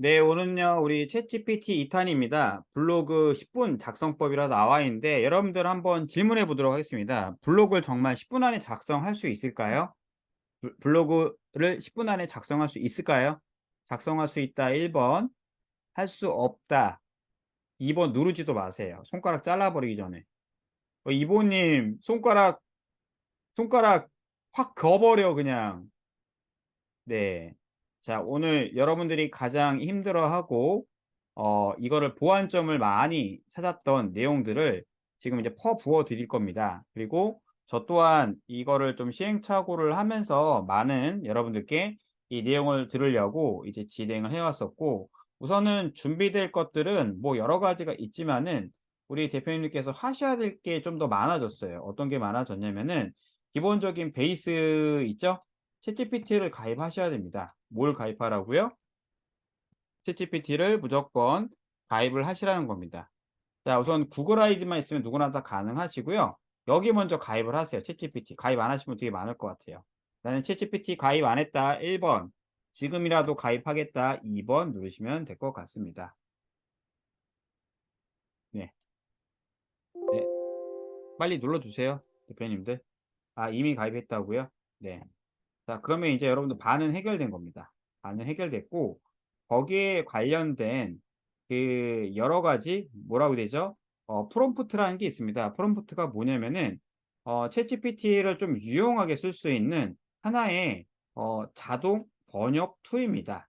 네, 오늘은요, 우리 챗GPT 2탄입니다. 블로그 10분 작성법이라 나와 있는데, 여러분들 한번 질문해 보도록 하겠습니다. 블로그를 정말 10분 안에 작성할 수 있을까요? 블로그를 10분 안에 작성할 수 있을까요? 작성할 수 있다 1번, 할 수 없다 2번, 누르지도 마세요. 손가락 잘라버리기 전에. 이보님, 손가락 확 그어버려, 그냥. 네. 자, 오늘 여러분들이 가장 힘들어하고 이거를 보완점을 많이 찾았던 내용들을 지금 이제 부어 드릴 겁니다. 그리고 저 또한 이거를 좀 시행착오를 하면서 많은 여러분들께 이 내용을 들으려고 이제 진행을 해 왔었고, 우선은 준비될 것들은 뭐 여러 가지가 있지만은 우리 대표님께서 하셔야 될 게 좀 더 많아졌어요. 어떤 게 많아졌냐면은 기본적인 베이스 있죠? 챗GPT를 가입하셔야 됩니다. 뭘 가입하라고요? 챗GPT를 무조건 가입을 하시라는 겁니다. 자, 우선 구글 아이디만 있으면 누구나 다 가능하시고요. 여기 먼저 가입을 하세요. 챗GPT. 가입 안 하신 분 되게 많을 것 같아요. 나는 챗GPT 가입 안 했다. 1번. 지금이라도 가입하겠다. 2번 누르시면 될 것 같습니다. 네. 네. 빨리 눌러주세요. 대표님들. 아, 이미 가입했다고요? 네. 자, 그러면 이제 여러분들 반은 해결된 겁니다. 반은 해결됐고, 거기에 관련된 그 여러 가지 뭐라고 해야 되죠? 프롬프트라는 게 있습니다. 프롬프트가 뭐냐면은 챗GPT를 좀 유용하게 쓸 수 있는 하나의 자동 번역 툴입니다.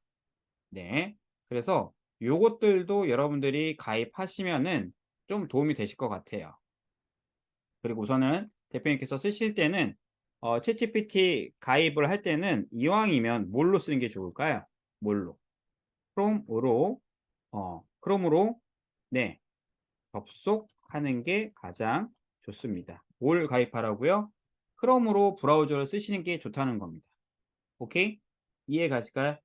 네. 그래서 요것들도 여러분들이 가입하시면은 좀 도움이 되실 것 같아요. 그리고 우선은 대표님께서 쓰실 때는 챗GPT 가입을 할 때는 이왕이면 뭘로 쓰는 게 좋을까요? 뭘로? 크롬으로 크롬으로 네, 접속하는 게 가장 좋습니다. 뭘 가입하라고요? 크롬으로 브라우저를 쓰시는 게 좋다는 겁니다. 오케이? 이해 가실까요?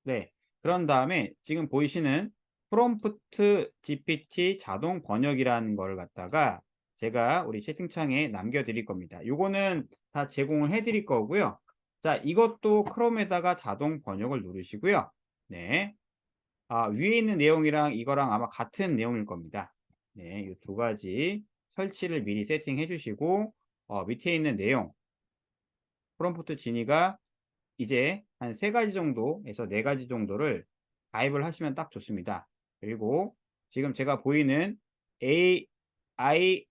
네. 그런 다음에 지금 보이시는 프롬프트 GPT 자동 번역이라는 걸 갖다가 제가 우리 채팅창에 남겨 드릴 겁니다. 요거는 다 제공을 해 드릴 거고요. 자, 이것도 크롬에다가 자동 번역을 누르시고요. 네. 아, 위에 있는 내용이랑 이거랑 아마 같은 내용일 겁니다. 네, 이 두 가지 설치를 미리 세팅해 주시고 밑에 있는 내용 프롬프트 진이가 이제 한 3가지 정도에서 4가지 정도를 가입을 하시면 딱 좋습니다. 그리고 지금 제가 보이는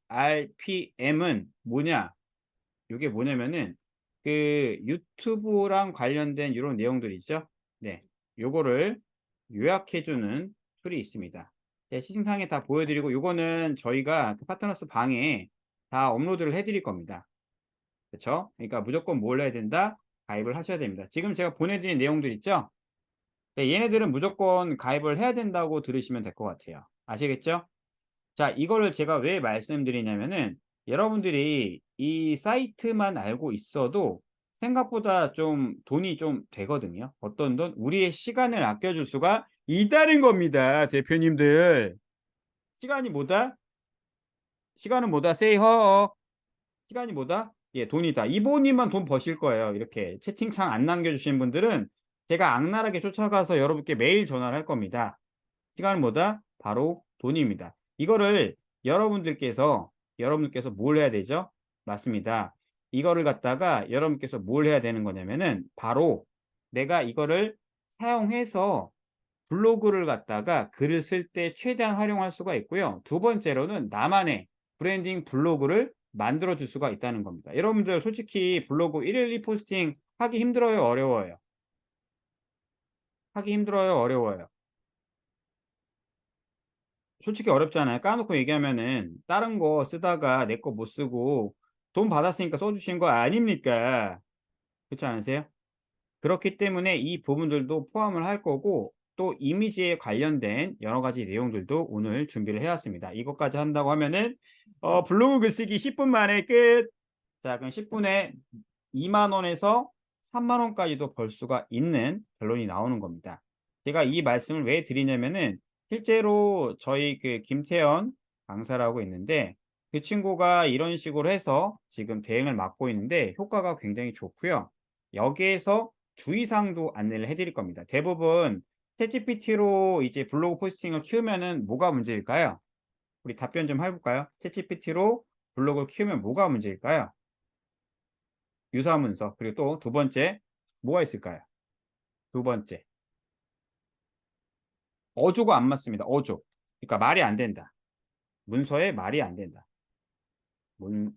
AIRPM은 뭐냐? 이게 뭐냐면은 그 유튜브랑 관련된 이런 내용들 있죠? 네. 요거를 요약해 주는 툴이 있습니다. 네, 시팅창에 다 보여드리고 요거는 저희가 그 파트너스 방에 다 업로드를 해 드릴 겁니다. 그쵸? 그러니까 무조건 뭘 해야 된다? 가입을 하셔야 됩니다. 지금 제가 보내드린 내용들 있죠? 네, 얘네들은 무조건 가입을 해야 된다고 들으시면 될 것 같아요. 아시겠죠? 자, 이거를 제가 왜 말씀드리냐면은 여러분들이 이 사이트만 알고 있어도 생각보다 좀 돈이 좀 되거든요. 어떤 돈? 우리의 시간을 아껴줄 수가 있다는 겁니다. 대표님들. 시간이 뭐다? 시간은 뭐다? Say 허. 시간이 뭐다? 예, 돈이다. 이모님만 돈 버실 거예요. 이렇게 채팅창 안 남겨주신 분들은 제가 악랄하게 쫓아가서 여러분께 매일 전화를 할 겁니다. 시간은 뭐다? 바로 돈입니다. 이거를 여러분들께서 뭘 해야 되죠? 맞습니다. 이거를 갖다가 여러분께서 뭘 해야 되는 거냐면은 바로 내가 이거를 사용해서 블로그를 갖다가 글을 쓸 때 최대한 활용할 수가 있고요. 두 번째로는 나만의 브랜딩 블로그를 만들어 줄 수가 있다는 겁니다. 여러분들 솔직히 블로그 일일 리포스팅 하기 힘들어요, 어려워요? 하기 힘들어요, 어려워요? 솔직히 어렵잖아요. 까놓고 얘기하면은 다른 거 쓰다가 내 거 못 쓰고 돈 받았으니까 써 주신 거 아닙니까? 그렇지 않으세요? 그렇기 때문에 이 부분들도 포함을 할 거고 또 이미지에 관련된 여러 가지 내용들도 오늘 준비를 해 왔습니다. 이것까지 한다고 하면은 블로그 글쓰기 10분 만에 끝. 자, 그럼 10분에 2만 원에서 3만 원까지도 벌 수가 있는 결론이 나오는 겁니다. 제가 이 말씀을 왜 드리냐면은 실제로 저희 그 김태현 강사라고 있는데 그 친구가 이런 식으로 해서 지금 대행을 맡고 있는데 효과가 굉장히 좋고요. 여기에서 주의사항도 안내를 해 드릴 겁니다. 대부분 챗GPT로 이제 블로그 포스팅을 키우면은 뭐가 문제일까요? 우리 답변 좀 해볼까요? 챗GPT로 블로그를 키우면 뭐가 문제일까요? 유사문서. 그리고 또 두 번째, 뭐가 있을까요? 두 번째, 어조가 안 맞습니다. 어조. 그러니까 말이 안 된다. 문서에 말이 안 된다. 문,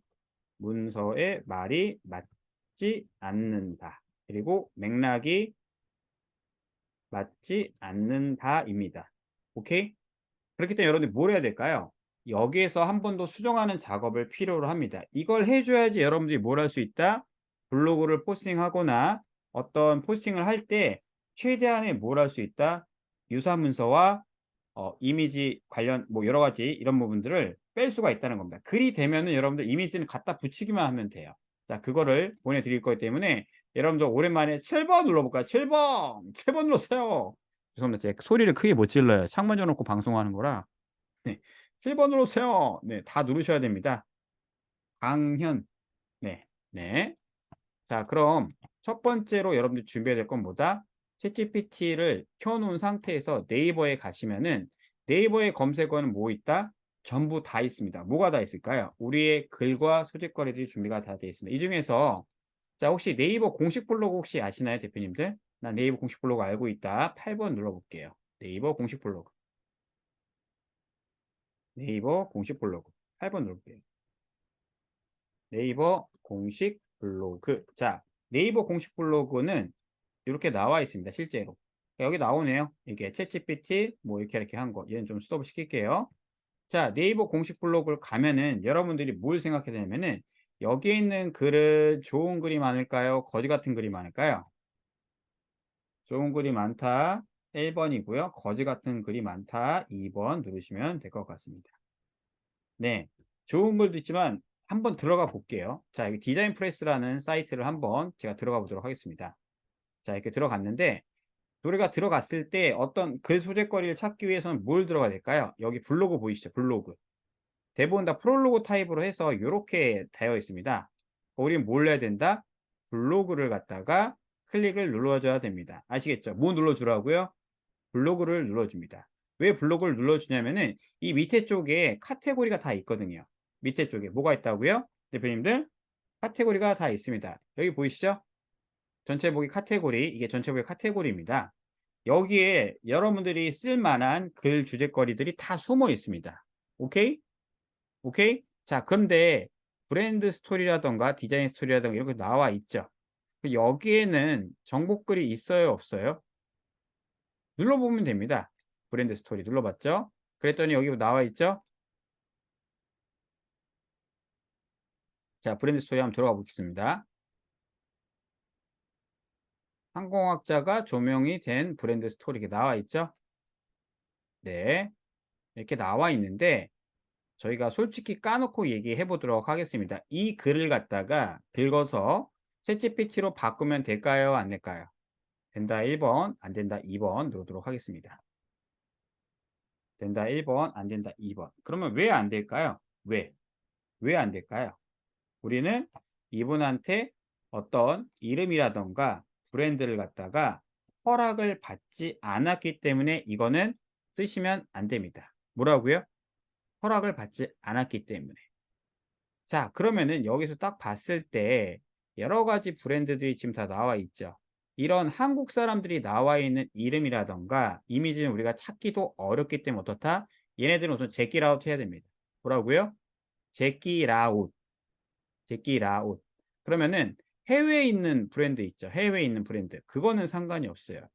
문서에 말이 맞지 않는다. 그리고 맥락이 맞지 않는다입니다. 오케이? 그렇기 때문에 여러분들 뭘 해야 될까요? 여기에서 한 번 더 수정하는 작업을 필요로 합니다. 이걸 해줘야지 여러분들이 뭘 할 수 있다? 블로그를 포스팅하거나 어떤 포스팅을 할 때 최대한의 뭘 할 수 있다? 유사 문서와 이미지 관련 뭐 여러 가지 이런 부분들을 뺄 수가 있다는 겁니다. 글이 되면은 여러분들 이미지는 갖다 붙이기만 하면 돼요. 자, 그거를 보내드릴 거기 때문에 여러분들 오랜만에 7번 눌러볼까요? 7번! 7번 눌러세요. 죄송합니다. 제 소리를 크게 못 질러요. 창문 열어놓고 방송하는 거라. 네. 7번 눌러세요. 네, 다 누르셔야 됩니다. 강현. 네. 네. 자, 그럼 첫 번째로 여러분들 준비해야 될 건 뭐다? 챗GPT를 켜놓은 상태에서 네이버에 가시면은 네이버의 검색어는 뭐 있다? 전부 다 있습니다. 뭐가 다 있을까요? 우리의 글과 소재거리들이 준비가 다 되어 있습니다. 이 중에서 자, 혹시 네이버 공식 블로그 혹시 아시나요, 대표님들? 나 네이버 공식 블로그 알고 있다. 8번 눌러볼게요. 네이버 공식 블로그. 네이버 공식 블로그. 8번 눌러볼게요. 네이버 공식 블로그. 자, 네이버 공식 블로그는 이렇게 나와 있습니다. 실제로. 여기 나오네요. 이게 챗GPT 뭐 이렇게 한 거. 얘는 좀 스톱 시킬게요. 자, 네이버 공식 블로그를 가면은 여러분들이 뭘 생각해야 되냐면은 여기에 있는 글은 좋은 글이 많을까요? 거지 같은 글이 많을까요? 좋은 글이 많다. 1번이고요. 거지 같은 글이 많다. 2번 누르시면 될 것 같습니다. 네. 좋은 글도 있지만 한번 들어가 볼게요. 자, 여기 디자인 프레스라는 사이트를 한번 제가 들어가 보도록 하겠습니다. 자, 이렇게 들어갔는데 우리가 들어갔을 때 어떤 글 소재거리를 찾기 위해서는 뭘 들어가야 될까요? 여기 블로그 보이시죠? 블로그. 대부분 다 프롤로그 타입으로 해서 이렇게 되어 있습니다. 우리는 뭘 해야 된다? 블로그를 갖다가 클릭을 눌러줘야 됩니다. 아시겠죠? 뭐 눌러주라고요? 블로그를 눌러줍니다. 왜 블로그를 눌러주냐면은 이 밑에 쪽에 카테고리가 다 있거든요. 밑에 쪽에 뭐가 있다고요? 대표님들 카테고리가 다 있습니다. 여기 보이시죠? 전체 보기 카테고리, 이게 전체 보기 카테고리입니다. 여기에 여러분들이 쓸 만한 글 주제거리들이 다 숨어 있습니다. 오케이? 오케이? 자, 그런데 브랜드 스토리라던가 디자인 스토리라던가 이런 거 나와 있죠. 여기에는 정보글이 있어요, 없어요? 눌러보면 됩니다. 브랜드 스토리 눌러봤죠? 그랬더니 여기 나와 있죠? 자, 브랜드 스토리 한번 들어가 보겠습니다. 항공학자가 조명이 된 브랜드 스토리 이렇게 나와 있죠? 네. 이렇게 나와 있는데 저희가 솔직히 까놓고 얘기해 보도록 하겠습니다. 이 글을 갖다가 긁어서 챗GPT로 바꾸면 될까요? 안 될까요? 된다 1번, 안 된다 2번 누르도록 하겠습니다. 된다 1번, 안 된다 2번. 그러면 왜 안 될까요? 왜? 왜 안 될까요? 우리는 이분한테 어떤 이름이라던가 브랜드를 갖다가 허락을 받지 않았기 때문에 이거는 쓰시면 안 됩니다. 뭐라고요? 허락을 받지 않았기 때문에. 자, 그러면은 여기서 딱 봤을 때 여러 가지 브랜드들이 지금 다 나와 있죠. 이런 한국 사람들이 나와 있는 이름이라던가 이미지는 우리가 찾기도 어렵기 때문에 어떻다? 얘네들은 우선 제끼라웃 해야 됩니다. 뭐라고요? 제끼라웃. 제끼라웃. 그러면은 해외에 있는 브랜드 있죠. 해외에 있는 브랜드. 그거는 상관이 없어요.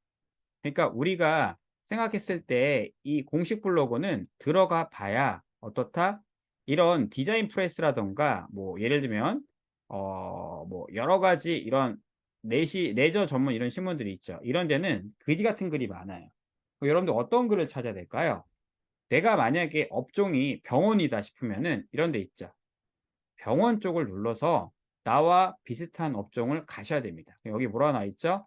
그러니까 우리가 생각했을 때 이 공식 블로그는 들어가 봐야 어떻다? 이런 디자인 프레스라던가 뭐 예를 들면 뭐 여러 가지 이런 레저 전문 이런 신문들이 있죠. 이런 데는 그지 같은 글이 많아요. 그럼 여러분들 어떤 글을 찾아야 될까요? 내가 만약에 업종이 병원이다 싶으면은 이런 데 있죠. 병원 쪽을 눌러서 나와 비슷한 업종을 가셔야 됩니다. 여기 뭐라 나와 있죠?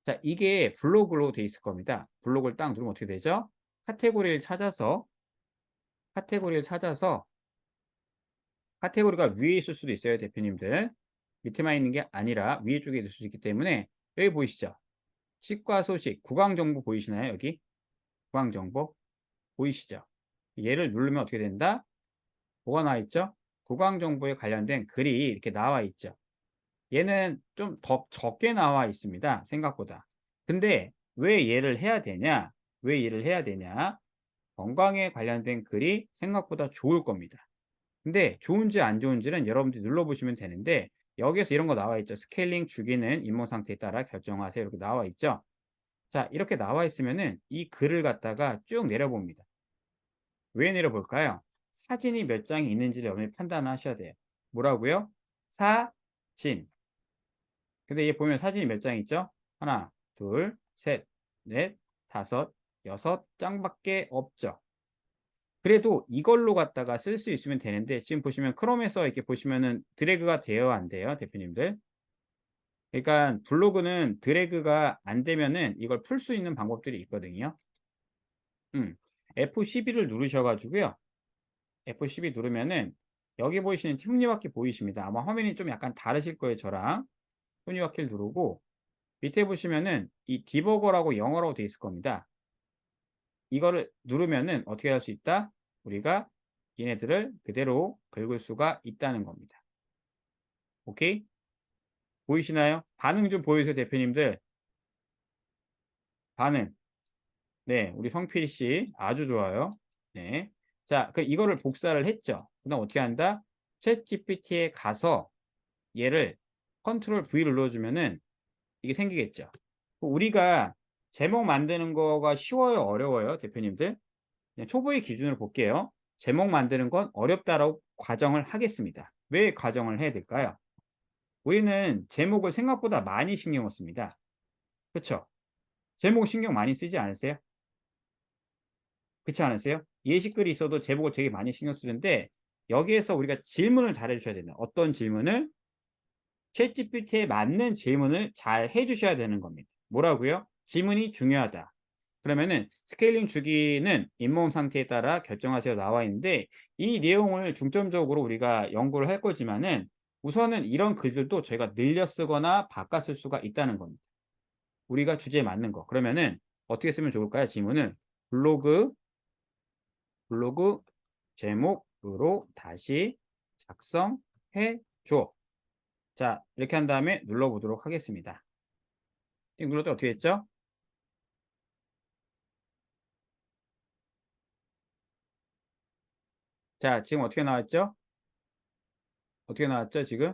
자, 이게 블로그로 돼 있을 겁니다. 블로그를 딱 누르면 어떻게 되죠? 카테고리를 찾아서 카테고리를 찾아서 카테고리가 위에 있을 수도 있어요, 대표님들. 밑에만 있는 게 아니라 위에 쪽에 있을 수 있기 때문에 여기 보이시죠? 치과 소식, 구강 정보 보이시나요, 여기? 구강 정보 보이시죠? 얘를 누르면 어떻게 된다? 뭐가 나와 있죠? 구강 정보에 관련된 글이 이렇게 나와 있죠. 얘는 좀 더 적게 나와 있습니다. 생각보다. 근데 왜 얘를 해야 되냐? 왜 얘를 해야 되냐? 건강에 관련된 글이 생각보다 좋을 겁니다. 근데 좋은지 안 좋은지는 여러분들이 눌러보시면 되는데 여기에서 이런 거 나와 있죠. 스케일링 주기는 잇몸 상태에 따라 결정하세요. 이렇게 나와 있죠. 자, 이렇게 나와 있으면은 이 글을 갖다가 쭉 내려봅니다. 왜 내려볼까요? 사진이 몇 장이 있는지를 여러분이 판단하셔야 돼요. 뭐라고요? 사진. 근데 얘 보면 사진이 몇 장 있죠? 하나, 둘, 셋, 넷, 다섯, 여섯 장밖에 없죠. 그래도 이걸로 갖다가 쓸 수 있으면 되는데 지금 보시면 크롬에서 이렇게 보시면은 드래그가 돼요, 안 돼요, 대표님들? 그러니까 블로그는 드래그가 안 되면은 이걸 풀 수 있는 방법들이 있거든요. F12를 누르셔 가지고요. F12 누르면은 여기 보이시는 톱니바퀴 보이십니다. 아마 화면이 좀 약간 다르실 거예요, 저랑. 톱니바퀴를 누르고 밑에 보시면은 이 디버거라고 영어로 되어 있을 겁니다. 이거를 누르면은 어떻게 할 수 있다? 우리가 얘네들을 그대로 긁을 수가 있다는 겁니다. 오케이? 보이시나요? 반응 좀 보여주세요, 대표님들. 반응. 네, 우리 성필 씨 아주 좋아요. 네. 자, 그 이거를 복사를 했죠. 그다음 어떻게 한다? 챗 GPT에 가서 얘를 컨트롤 V를 눌러주면은 이게 생기겠죠. 우리가 제목 만드는 거가 쉬워요, 어려워요, 대표님들? 그냥 초보의 기준으로 볼게요. 제목 만드는 건 어렵다라고 과정을 하겠습니다. 왜 과정을 해야 될까요? 우리는 제목을 생각보다 많이 신경을 씁니다. 그렇죠? 제목 신경 많이 쓰지 않으세요? 그렇지 않으세요? 예시글이 있어도 제목을 되게 많이 신경 쓰는데 여기에서 우리가 질문을 잘 해주셔야 된다. 어떤 질문을? 챗GPT에 맞는 질문을 잘 해주셔야 되는 겁니다. 뭐라고요? 질문이 중요하다. 그러면은 스케일링 주기는 잇몸 상태에 따라 결정하세요 나와 있는데 이 내용을 중점적으로 우리가 연구를 할 거지만은 우선은 이런 글들도 저희가 늘려 쓰거나 바꿔 쓸 수가 있다는 겁니다. 우리가 주제에 맞는 거. 그러면은 어떻게 쓰면 좋을까요? 질문을 블로그 제목으로 다시 작성해 줘. 자, 이렇게 한 다음에 눌러보도록 하겠습니다. 눌렀더니 어떻게 했죠? 자, 지금 어떻게 나왔죠? 어떻게 나왔죠, 지금?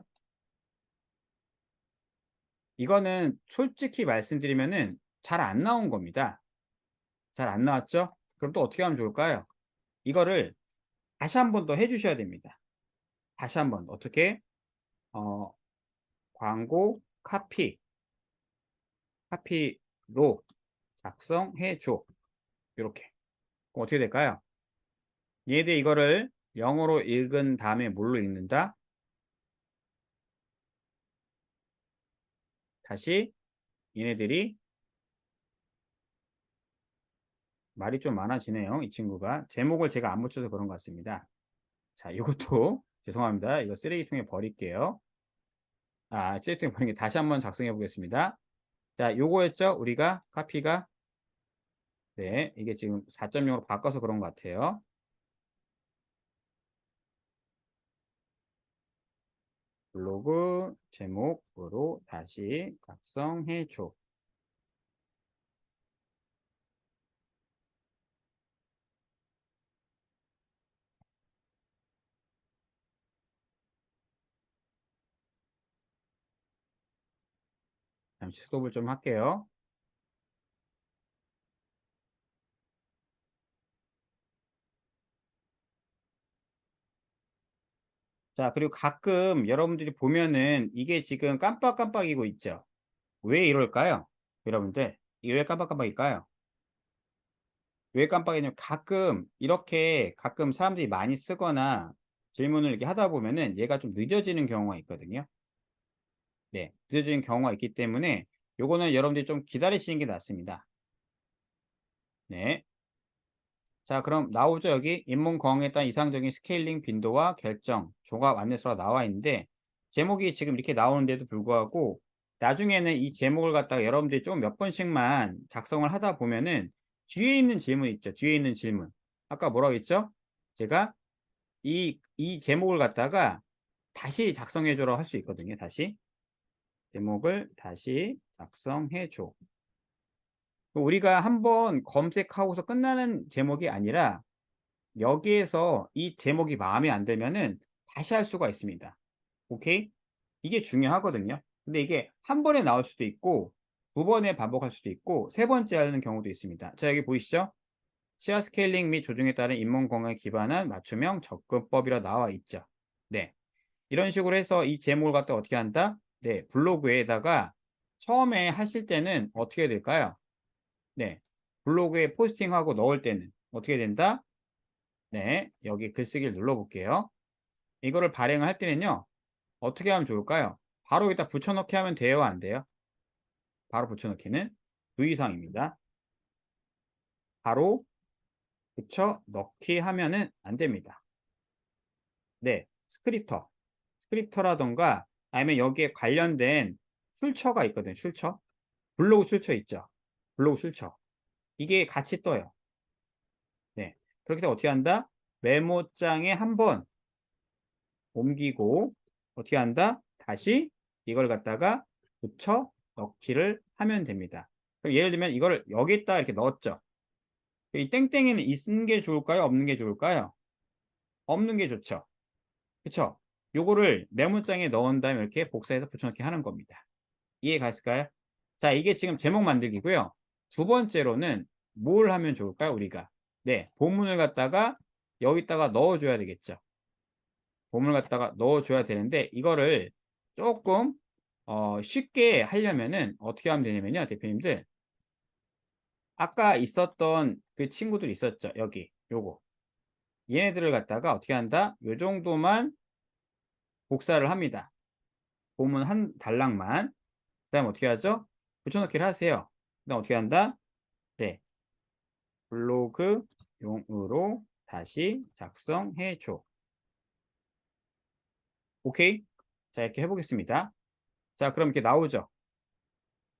이거는 솔직히 말씀드리면은 잘 안 나온 겁니다. 잘 안 나왔죠? 그럼 또 어떻게 하면 좋을까요? 이거를 다시 한 번 더 해주셔야 됩니다. 다시 한 번. 어떻게? 어, 광고 카피로 작성해 줘. 이렇게. 그럼 어떻게 될까요? 얘들 이거를 영어로 읽은 다음에 뭘로 읽는다? 다시 얘네들이 말이 좀 많아지네요. 이 친구가. 제목을 제가 안 붙여서 그런 것 같습니다. 자, 이것도 죄송합니다. 이거 쓰레기통에 버릴게요. 쓰레기통에 버린 게 다시 한번 작성해 보겠습니다. 자, 요거였죠? 우리가 카피가 네, 이게 지금 4.0으로 바꿔서 그런 것 같아요. 블로그 제목으로 다시 작성해 줘. 잠시 스톱을 좀 할게요. 자, 그리고 가끔 여러분들이 보면은 이게 지금 깜빡깜빡이고 있죠? 왜 이럴까요? 여러분들, 이게 왜 깜빡깜빡일까요? 왜 깜빡이냐면 가끔 이렇게 가끔 사람들이 많이 쓰거나 질문을 이렇게 하다 보면은 얘가 좀 늦어지는 경우가 있거든요. 네, 늦어지는 경우가 있기 때문에 요거는 여러분들이 좀 기다리시는 게 낫습니다. 네. 자, 그럼 나오죠. 여기 잇몸 건강에 따른 이상적인 스케일링 빈도와 결정, 조각 안내서가 나와 있는데 제목이 지금 이렇게 나오는데도 불구하고 나중에는 이 제목을 갖다가 여러분들이 좀 몇 번씩만 작성을 하다 보면은 뒤에 있는 질문 있죠. 뒤에 있는 질문. 아까 뭐라고 했죠? 제가 이 제목을 갖다가 다시 작성해줘라고 할 수 있거든요. 다시. 제목을 다시 작성해줘. 우리가 한번 검색하고서 끝나는 제목이 아니라 여기에서 이 제목이 마음에 안 들면은 다시 할 수가 있습니다. 오케이? 이게 중요하거든요. 근데 이게 한 번에 나올 수도 있고 두 번에 반복할 수도 있고 세 번째 하는 경우도 있습니다. 자, 여기 보이시죠? 치아 스케일링 및 조정에 따른 잇몸 건강에 기반한 맞춤형 접근법이라 나와 있죠. 네. 이런 식으로 해서 이 제목을 갖다 어떻게 한다? 네. 블로그에다가 처음에 하실 때는 어떻게 될까요? 네. 블로그에 포스팅하고 넣을 때는 어떻게 된다? 네. 여기 글쓰기를 눌러볼게요. 이거를 발행을 할 때는요. 어떻게 하면 좋을까요? 바로 여기다 붙여넣기 하면 돼요? 안 돼요? 바로 붙여넣기는 주의사항입니다. 바로 붙여넣기 하면은 안 됩니다. 네. 스크립터라던가 아니면 여기에 관련된 출처가 있거든요. 출처. 블로그 출처 있죠. 블로그 출처. 이게 같이 떠요. 네. 그렇게 해서 어떻게 한다? 메모장에 한번 옮기고 어떻게 한다? 다시 이걸 갖다가 붙여 넣기를 하면 됩니다. 그럼 예를 들면 이거를 여기다 이렇게 넣었죠. 이 땡땡이는 있는 게 좋을까요? 없는 게 좋을까요? 없는 게 좋죠. 그쵸? 요거를 메모장에 넣은 다음에 이렇게 복사해서 붙여넣기 하는 겁니다. 이해 갔을까요? 자, 이게 지금 제목 만들기고요. 두 번째로는 뭘 하면 좋을까요? 우리가. 네, 본문을 갖다가 여기다가 넣어줘야 되겠죠. 본문을 갖다가 넣어줘야 되는데 이거를 조금 쉽게 하려면은 어떻게 하면 되냐면요. 대표님들. 아까 있었던 그 친구들 있었죠. 여기 요거. 얘네들을 갖다가 어떻게 한다? 요 정도만 복사를 합니다. 본문 한 단락만. 그다음 어떻게 하죠? 붙여넣기를 하세요. 그다음 어떻게 한다? 네. 블로그용으로 다시 작성해 줘. 오케이? 자, 이렇게 해보겠습니다. 자, 그럼 이렇게 나오죠.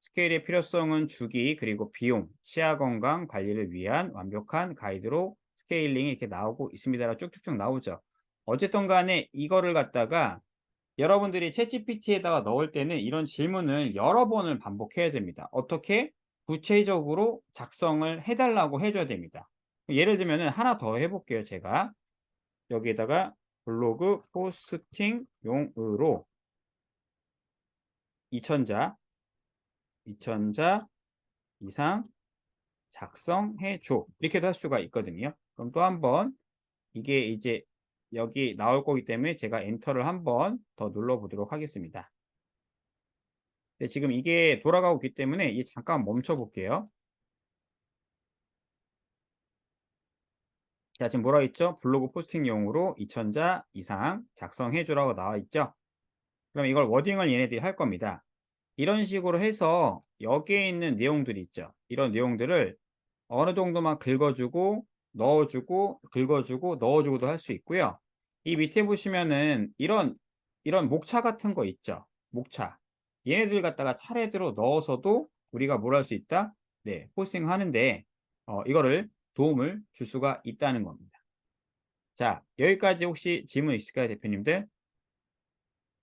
스케일의 필요성은 주기 그리고 비용, 치아 건강 관리를 위한 완벽한 가이드로 스케일링이 이렇게 나오고 있습니다라고 쭉쭉쭉 나오죠. 어쨌든 간에 이거를 갖다가 여러분들이 챗GPT에다가 넣을 때는 이런 질문을 여러 번을 반복해야 됩니다. 어떻게? 구체적으로 작성을 해달라고 해줘야 됩니다. 예를 들면 하나 더 해볼게요. 제가 여기에다가 블로그 포스팅용으로 2000자 이상 작성해줘. 이렇게도 할 수가 있거든요. 그럼 또 한번 이게 이제 여기 나올 거기 때문에 제가 엔터를 한번 더 눌러보도록 하겠습니다. 네, 지금 이게 돌아가고 있기 때문에 이 잠깐 멈춰 볼게요. 자, 지금 뭐라고 있죠? 블로그 포스팅용으로 2000자 이상 작성해줘라고 나와 있죠? 그럼 이걸 워딩을 얘네들이 할 겁니다. 이런 식으로 해서 여기에 있는 내용들이 있죠. 이런 내용들을 어느 정도만 긁어주고 넣어주고 긁어주고 넣어주고도 할 수 있고요. 이 밑에 보시면은 이런 목차 같은 거 있죠. 목차. 얘네들 갖다가 차례대로 넣어서도 우리가 뭘 할 수 있다? 네, 포스팅 하는데 이거를 도움을 줄 수가 있다는 겁니다. 자, 여기까지 혹시 질문 있을까요, 대표님들?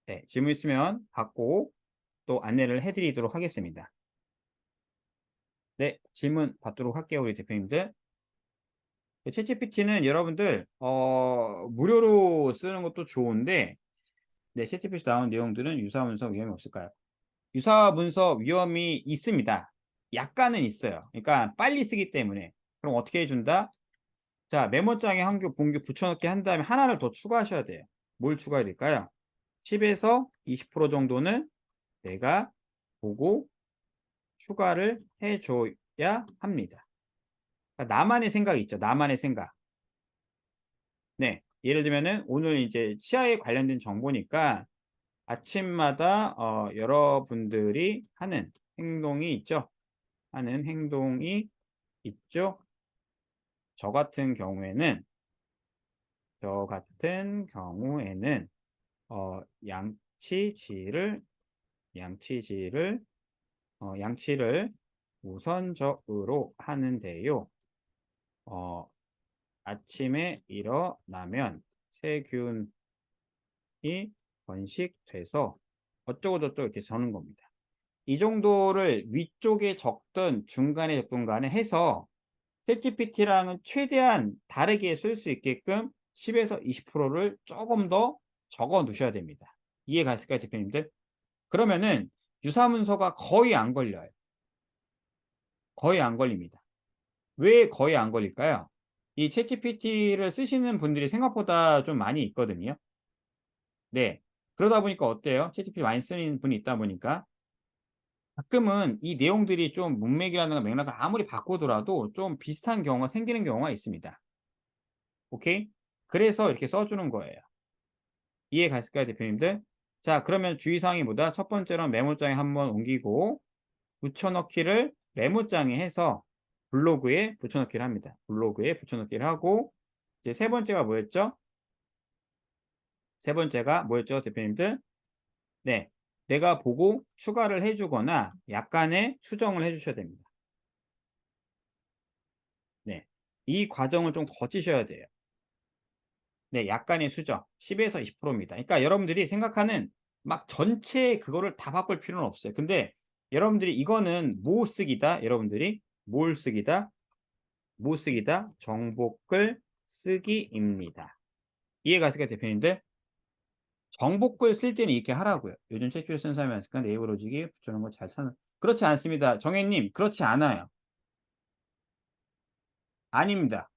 네, 질문 있으면 받고 또 안내를 해드리도록 하겠습니다. 네, 질문 받도록 할게요, 우리 대표님들. 챗GPT는 여러분들 무료로 쓰는 것도 좋은데 네, 챗GPT 나온 내용들은 유사 문서 위험이 없을까요? 유사 문서 위험이 있습니다. 약간은 있어요. 그러니까 빨리 쓰기 때문에. 그럼 어떻게 해준다? 자, 메모장에 한 개, 본개 붙여넣기 한 다음에 하나를 더 추가하셔야 돼요. 뭘 추가해야 될까요? 10에서 20% 정도는 내가 보고 추가를 해줘야 합니다. 그러니까 나만의 생각이 있죠. 나만의 생각. 네. 예를 들면은 오늘 이제 치아에 관련된 정보니까 아침마다 여러분들이 하는 행동이 있죠. 하는 행동이 있죠. 저 같은 경우에는 어, 양치질을 양치질을 양치를 우선적으로 하는데요. 아침에 일어나면 세균이 번식돼서 어쩌고저쩌고 이렇게 적는 겁니다. 이 정도를 위쪽에 적든 중간에 적든 간에 해서 챗GPT랑은 최대한 다르게 쓸 수 있게끔 10에서 20%를 조금 더 적어 두셔야 됩니다. 이해 가실까요, 대표님들? 그러면은 유사문서가 거의 안 걸려요. 거의 안 걸립니다. 왜 거의 안 걸릴까요? 이 챗GPT를 쓰시는 분들이 생각보다 좀 많이 있거든요. 네. 그러다 보니까 어때요? 챗GPT 많이 쓰는 분이 있다 보니까 가끔은 이 내용들이 좀 문맥이라든가 맥락을 아무리 바꾸더라도 좀 비슷한 경우가 생기는 경우가 있습니다. 오케이? 그래서 이렇게 써 주는 거예요. 이해 가실까요, 대표님들? 자, 그러면 주의사항이 뭐다? 첫 번째로는 메모장에 한번 옮기고 붙여넣기를 메모장에 해서 블로그에 붙여넣기를 합니다. 블로그에 붙여넣기를 하고 이제 세 번째가 뭐였죠? 세 번째가 뭐였죠, 대표님들? 네. 내가 보고 추가를 해 주거나 약간의 수정을 해 주셔야 됩니다. 네. 이 과정을 좀 거치셔야 돼요. 네. 약간의 수정 10에서 20%입니다. 그러니까 여러분들이 생각하는 막 전체 그거를 다 바꿀 필요는 없어요. 근데 여러분들이 이거는 뭐 쓰기다? 여러분들이 뭘 쓰기다? 뭐 쓰기다? 정복글 쓰기입니다. 이해 가실까요, 대표님들? 정복글 쓸 때는 이렇게 하라고요. 요즘 책줄 쓴 사람이 많으니까 네이버 로직이 붙여놓은 거 잘 찾는. 그렇지 않습니다. 정혜님, 그렇지 않아요. 아닙니다.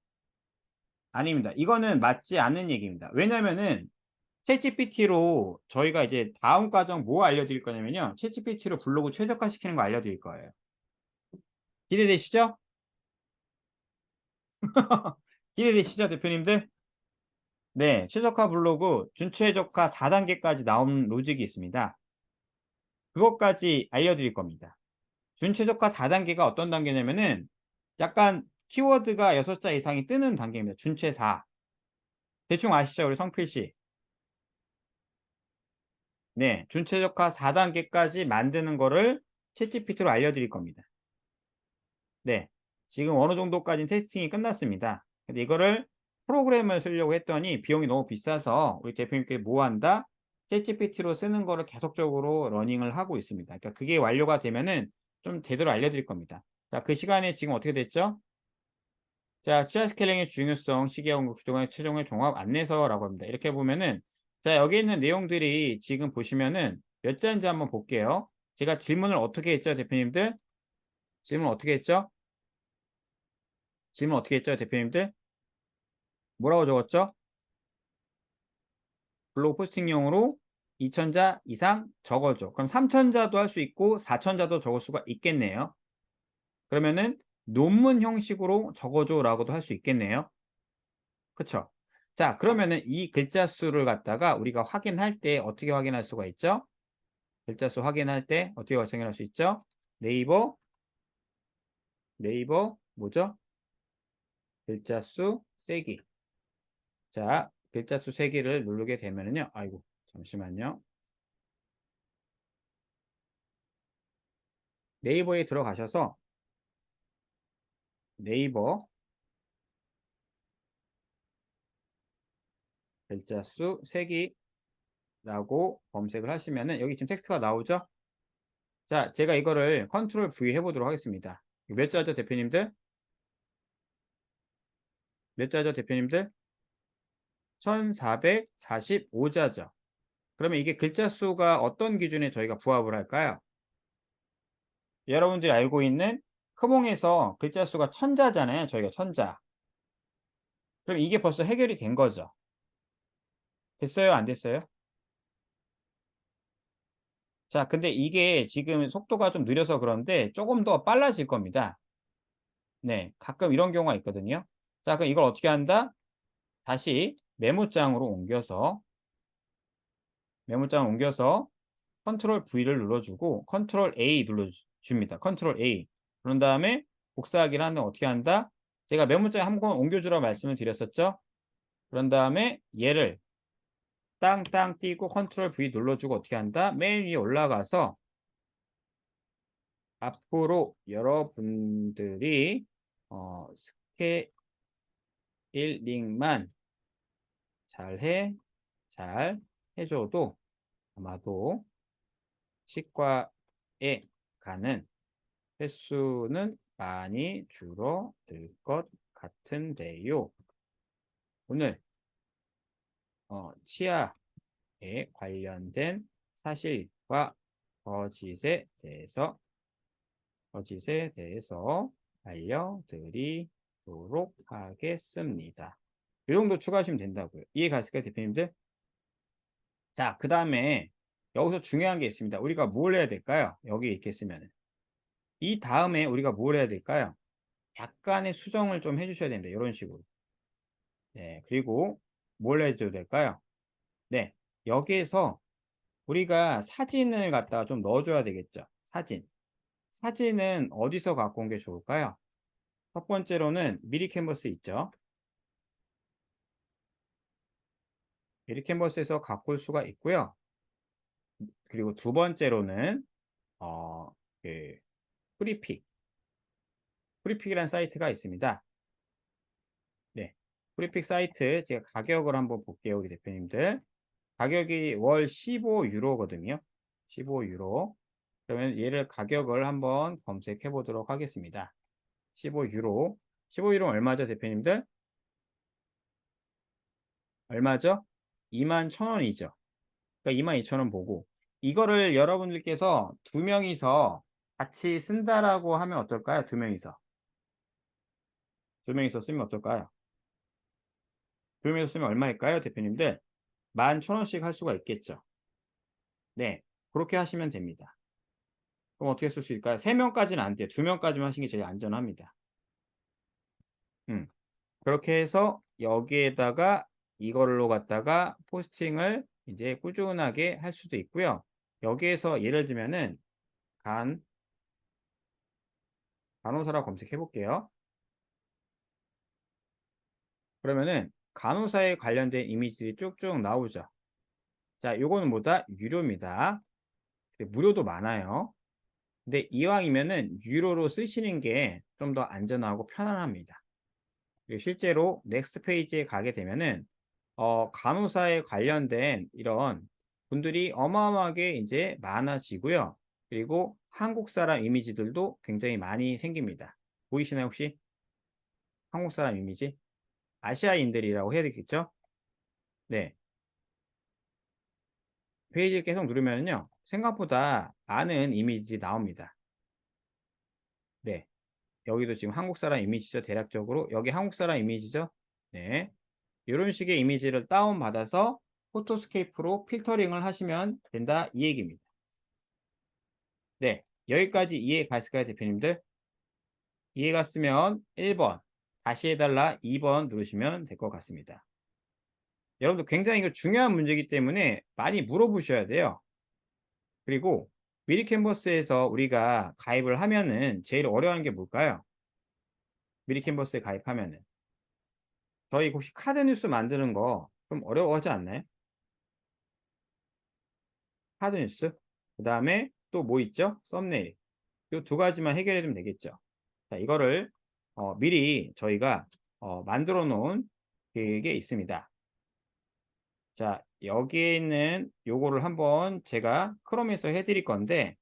아닙니다. 이거는 맞지 않는 얘기입니다. 왜냐면은 챗GPT로 저희가 이제 다음 과정 뭐 알려드릴 거냐면요. 챗GPT로 블로그 최적화시키는 거 알려드릴 거예요. 기대되시죠? 기대되시죠, 대표님들? 네, 최적화 블로그 준최적화 4단계까지 나온 로직이 있습니다. 그것까지 알려드릴 겁니다. 준최적화 4단계가 어떤 단계냐면은 약간 키워드가 6자 이상이 뜨는 단계입니다. 준최 4. 대충 아시죠? 우리 성필씨. 네, 준최적화 4단계까지 만드는 거를 챗GPT로 알려드릴 겁니다. 네, 지금 어느 정도까지 테스팅이 끝났습니다. 근데 이거를 프로그램을 쓰려고 했더니 비용이 너무 비싸서 우리 대표님께 뭐 한다? 챗GPT로 쓰는 거를 계속적으로 러닝을 하고 있습니다. 그러니까 그게 완료가 되면은 좀 제대로 알려드릴 겁니다. 자, 그 시간에 지금 어떻게 됐죠? 자, 치아 스케일링의 중요성, 시계 연구 구조관의 최종의 종합 안내서라고 합니다. 이렇게 보면은 자, 여기 있는 내용들이 지금 보시면은 몇 자인지 한번 볼게요. 제가 질문을 어떻게 했죠, 대표님들? 질문 어떻게 했죠? 질문 어떻게 했죠, 대표님들? 뭐라고 적었죠? 블로그 포스팅용으로 2,000자 이상 적어줘. 그럼 3,000자도 할 수 있고 4,000자도 적을 수가 있겠네요. 그러면은 논문 형식으로 적어줘라고도 할 수 있겠네요. 그쵸? 자, 그러면은 이 글자 수를 갖다가 우리가 확인할 때 어떻게 확인할 수가 있죠? 글자 수 확인할 때 어떻게 확인할 수 있죠? 네이버 뭐죠? 글자 수 세기. 자, 글자 수 세기를 누르게 되면은요. 아이고, 잠시만요. 네이버에 들어가셔서 네이버 글자 수 세기라고 검색을 하시면은 여기 지금 텍스트가 나오죠? 자, 제가 이거를 컨트롤 V 해보도록 하겠습니다. 몇 자죠, 대표님들? 몇 자죠, 대표님들? 1445자죠. 그러면 이게 글자 수가 어떤 기준에 저희가 부합을 할까요? 여러분들이 알고 있는 크몽에서 글자 수가 1000자잖아요. 저희가 1000자. 그럼 이게 벌써 해결이 된 거죠. 됐어요? 안 됐어요? 자, 근데 이게 지금 속도가 좀 느려서 그런데 조금 더 빨라질 겁니다. 네, 가끔 이런 경우가 있거든요. 자, 그럼 이걸 어떻게 한다? 다시 메모장을 옮겨서 컨트롤 V를 눌러주고 컨트롤 A 눌러줍니다. 컨트롤 A. 그런 다음에 복사하기를 하면 어떻게 한다? 제가 메모장에 한번 옮겨주라고 말씀을 드렸었죠? 그런 다음에 얘를 땅땅 띄고 컨트롤 V 눌러주고 어떻게 한다? 맨 위에 올라가서 앞으로 여러분들이 어, 링만 잘 해줘도 아마도 치과에 가는 횟수는 많이 줄어들 것 같은데요. 오늘 치아에 관련된 사실과 거짓에 대해서 알려드리도록 하겠습니다. 이 정도 추가하시면 된다고요. 이해 가실까요, 대표님들? 자, 그 다음에 여기서 중요한 게 있습니다. 우리가 뭘 해야 될까요? 여기 이렇게 쓰면. 이 다음에 우리가 뭘 해야 될까요? 약간의 수정을 좀 해주셔야 됩니다. 이런 식으로. 네, 그리고 뭘 해줘야 될까요? 네, 여기에서 우리가 사진을 갖다가 좀 넣어줘야 되겠죠. 사진은 어디서 갖고 온 게 좋을까요? 첫 번째로는 미리 캔버스 있죠. 미리 캔버스에서 갖고 올 수가 있고요. 그리고 두 번째로는 그 프리픽이라는 사이트가 있습니다. 네, 프리픽 사이트 제가 가격을 한번 볼게요, 우리 대표님들. 가격이 월 15유로거든요. 15유로. 그러면 얘를 가격을 한번 검색해 보도록 하겠습니다. 15유로. 15유로 얼마죠, 대표님들? 얼마죠? 21,000원이죠. 그러니까 22,000원 보고 이거를 여러분들께서 두 명이서 같이 쓴다라고 하면 어떨까요? 두 명이서. 두 명이서 쓰면 어떨까요? 두 명이서 쓰면 얼마일까요, 대표님들? 11,000원씩 할 수가 있겠죠. 네. 그렇게 하시면 됩니다. 그럼 어떻게 쓸 수 있을까요? 3명까지는 안 돼요. 2명까지만 하시는 게 제일 안전합니다. 그렇게 해서 여기에다가 이걸로 갖다가 포스팅을 이제 꾸준하게 할 수도 있고요. 여기에서 예를 들면은 간호사라고 검색해 볼게요. 그러면은 간호사에 관련된 이미지들이 쭉쭉 나오죠. 자, 요거는 뭐다? 유료입니다. 무료도 많아요. 근데 이왕이면은 유료로 쓰시는 게 좀 더 안전하고 편안합니다. 실제로 넥스트 페이지에 가게 되면은 간호사에 관련된 이런 분들이 어마어마하게 이제 많아지고요. 그리고 한국 사람 이미지들도 굉장히 많이 생깁니다. 보이시나요, 혹시? 한국 사람 이미지? 아시아인들이라고 해야 되겠죠? 네. 페이지를 계속 누르면요. 생각보다 많은 이미지 나옵니다. 네. 여기도 지금 한국 사람 이미지죠. 대략적으로. 여기 한국 사람 이미지죠. 네. 이런 식의 이미지를 다운받아서 포토스케이프로 필터링을 하시면 된다. 이 얘기입니다. 네. 여기까지 이해 갔을까요, 대표님들? 이해 갔으면 1번, 다시 해달라 2번 누르시면 될 것 같습니다. 여러분들 굉장히 이거 중요한 문제이기 때문에 많이 물어보셔야 돼요. 그리고 미리 캔버스에서 우리가 가입을 하면은 제일 어려워하는 게 뭘까요? 미리 캔버스에 가입하면은. 저희 혹시 카드 뉴스 만드는 거 좀 어려워하지 않나요? 카드 뉴스. 그 다음에 또 뭐 있죠? 썸네일. 이 두 가지만 해결해 주면 되겠죠. 자, 이거를 미리 저희가 만들어 놓은 게 있습니다. 자, 여기에 있는 요거를 한번 제가 크롬에서 해드릴 건데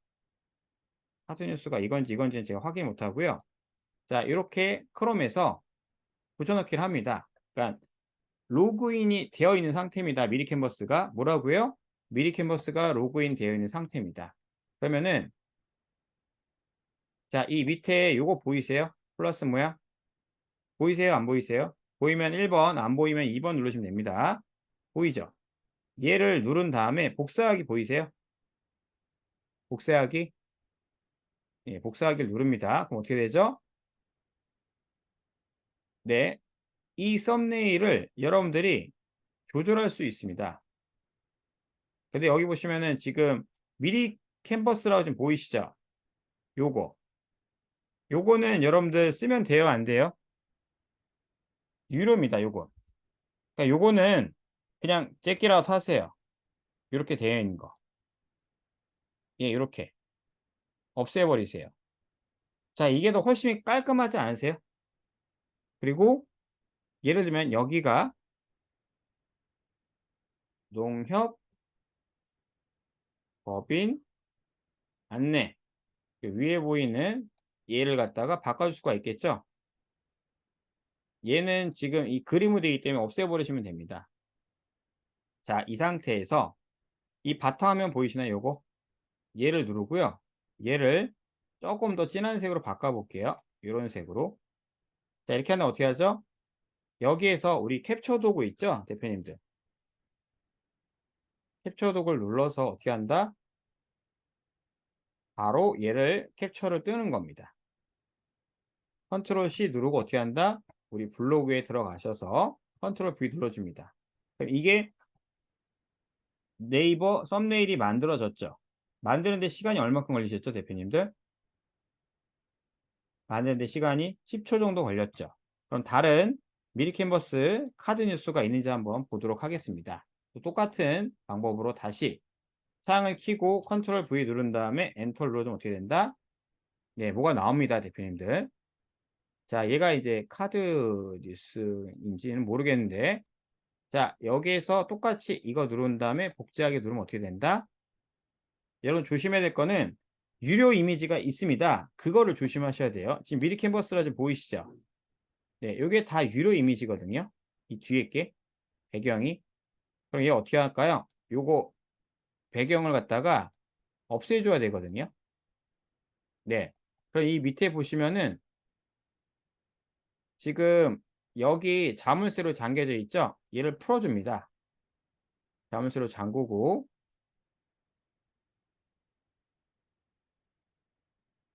카드 뉴스가 이건지는 제가 확인 못 하고요. 자, 이렇게 크롬에서 붙여넣기를 합니다. 그러니까 로그인이 되어 있는 상태입니다. 미리 캔버스가 뭐라고요? 미리 캔버스가 로그인 되어 있는 상태입니다. 그러면은 자, 이 밑에 요거 보이세요? 플러스 모양 보이세요? 안 보이세요? 보이면 1번, 안 보이면 2번 누르시면 됩니다. 보이죠? 얘를 누른 다음에 복사하기 보이세요? 복사하기? 예, 복사하기를 누릅니다. 그럼 어떻게 되죠? 네, 이 썸네일을 여러분들이 조절할 수 있습니다. 근데 여기 보시면은 지금 미리 캔버스라고 지금 보이시죠? 요거. 요거는 여러분들 쓰면 돼요? 안 돼요? 유료입니다, 요거. 그러니까 요거는 그냥 잭기라웃 하세요. 이렇게 되어 있는 거. 예, 이렇게. 없애버리세요. 자, 이게 더 훨씬 깔끔하지 않으세요? 그리고 예를 들면 여기가 농협 법인 안내 그 위에 보이는 얘를 갖다가 바꿔줄 수가 있겠죠. 얘는 지금 이 그림으로 되기 때문에 없애버리시면 됩니다. 자, 이 상태에서 이 바탕화면 보이시나요? 요거 얘를 누르고요. 얘를 조금 더 진한 색으로 바꿔볼게요. 이런 색으로. 자, 이렇게 하면 어떻게 하죠? 여기에서 우리 캡처 도구 있죠? 대표님들. 캡처 도구를 눌러서 어떻게 한다? 바로 얘를 캡처를 뜨는 겁니다. 컨트롤 C 누르고 어떻게 한다? 우리 블로그에 들어가셔서 컨트롤 V 눌러줍니다. 그럼 이게 네이버 썸네일이 만들어졌죠? 만드는데 시간이 얼마큼 걸리셨죠, 대표님들? 만드는데 시간이 10초 정도 걸렸죠. 그럼 다른 미리 캔버스 카드 뉴스가 있는지 한번 보도록 하겠습니다. 똑같은 방법으로 다시 창을 켜고 컨트롤 V 누른 다음에 엔터 눌러주면 어떻게 된다? 네, 뭐가 나옵니다, 대표님들. 자, 얘가 이제 카드 뉴스인지는 모르겠는데, 자, 여기에서 똑같이 이거 누른 다음에 복제하기 누르면 어떻게 된다? 여러분 조심해야 될 거는 유료 이미지가 있습니다. 그거를 조심하셔야 돼요. 지금 미리 캔버스라 지금 보이시죠? 네, 이게 다 유료 이미지거든요. 이 뒤에 게 배경이. 그럼 얘 어떻게 할까요? 요거 배경을 갖다가 없애줘야 되거든요. 네. 그럼 이 밑에 보시면은 지금 여기 자물쇠로 잠겨져 있죠? 얘를 풀어줍니다. 자물쇠로 잠그고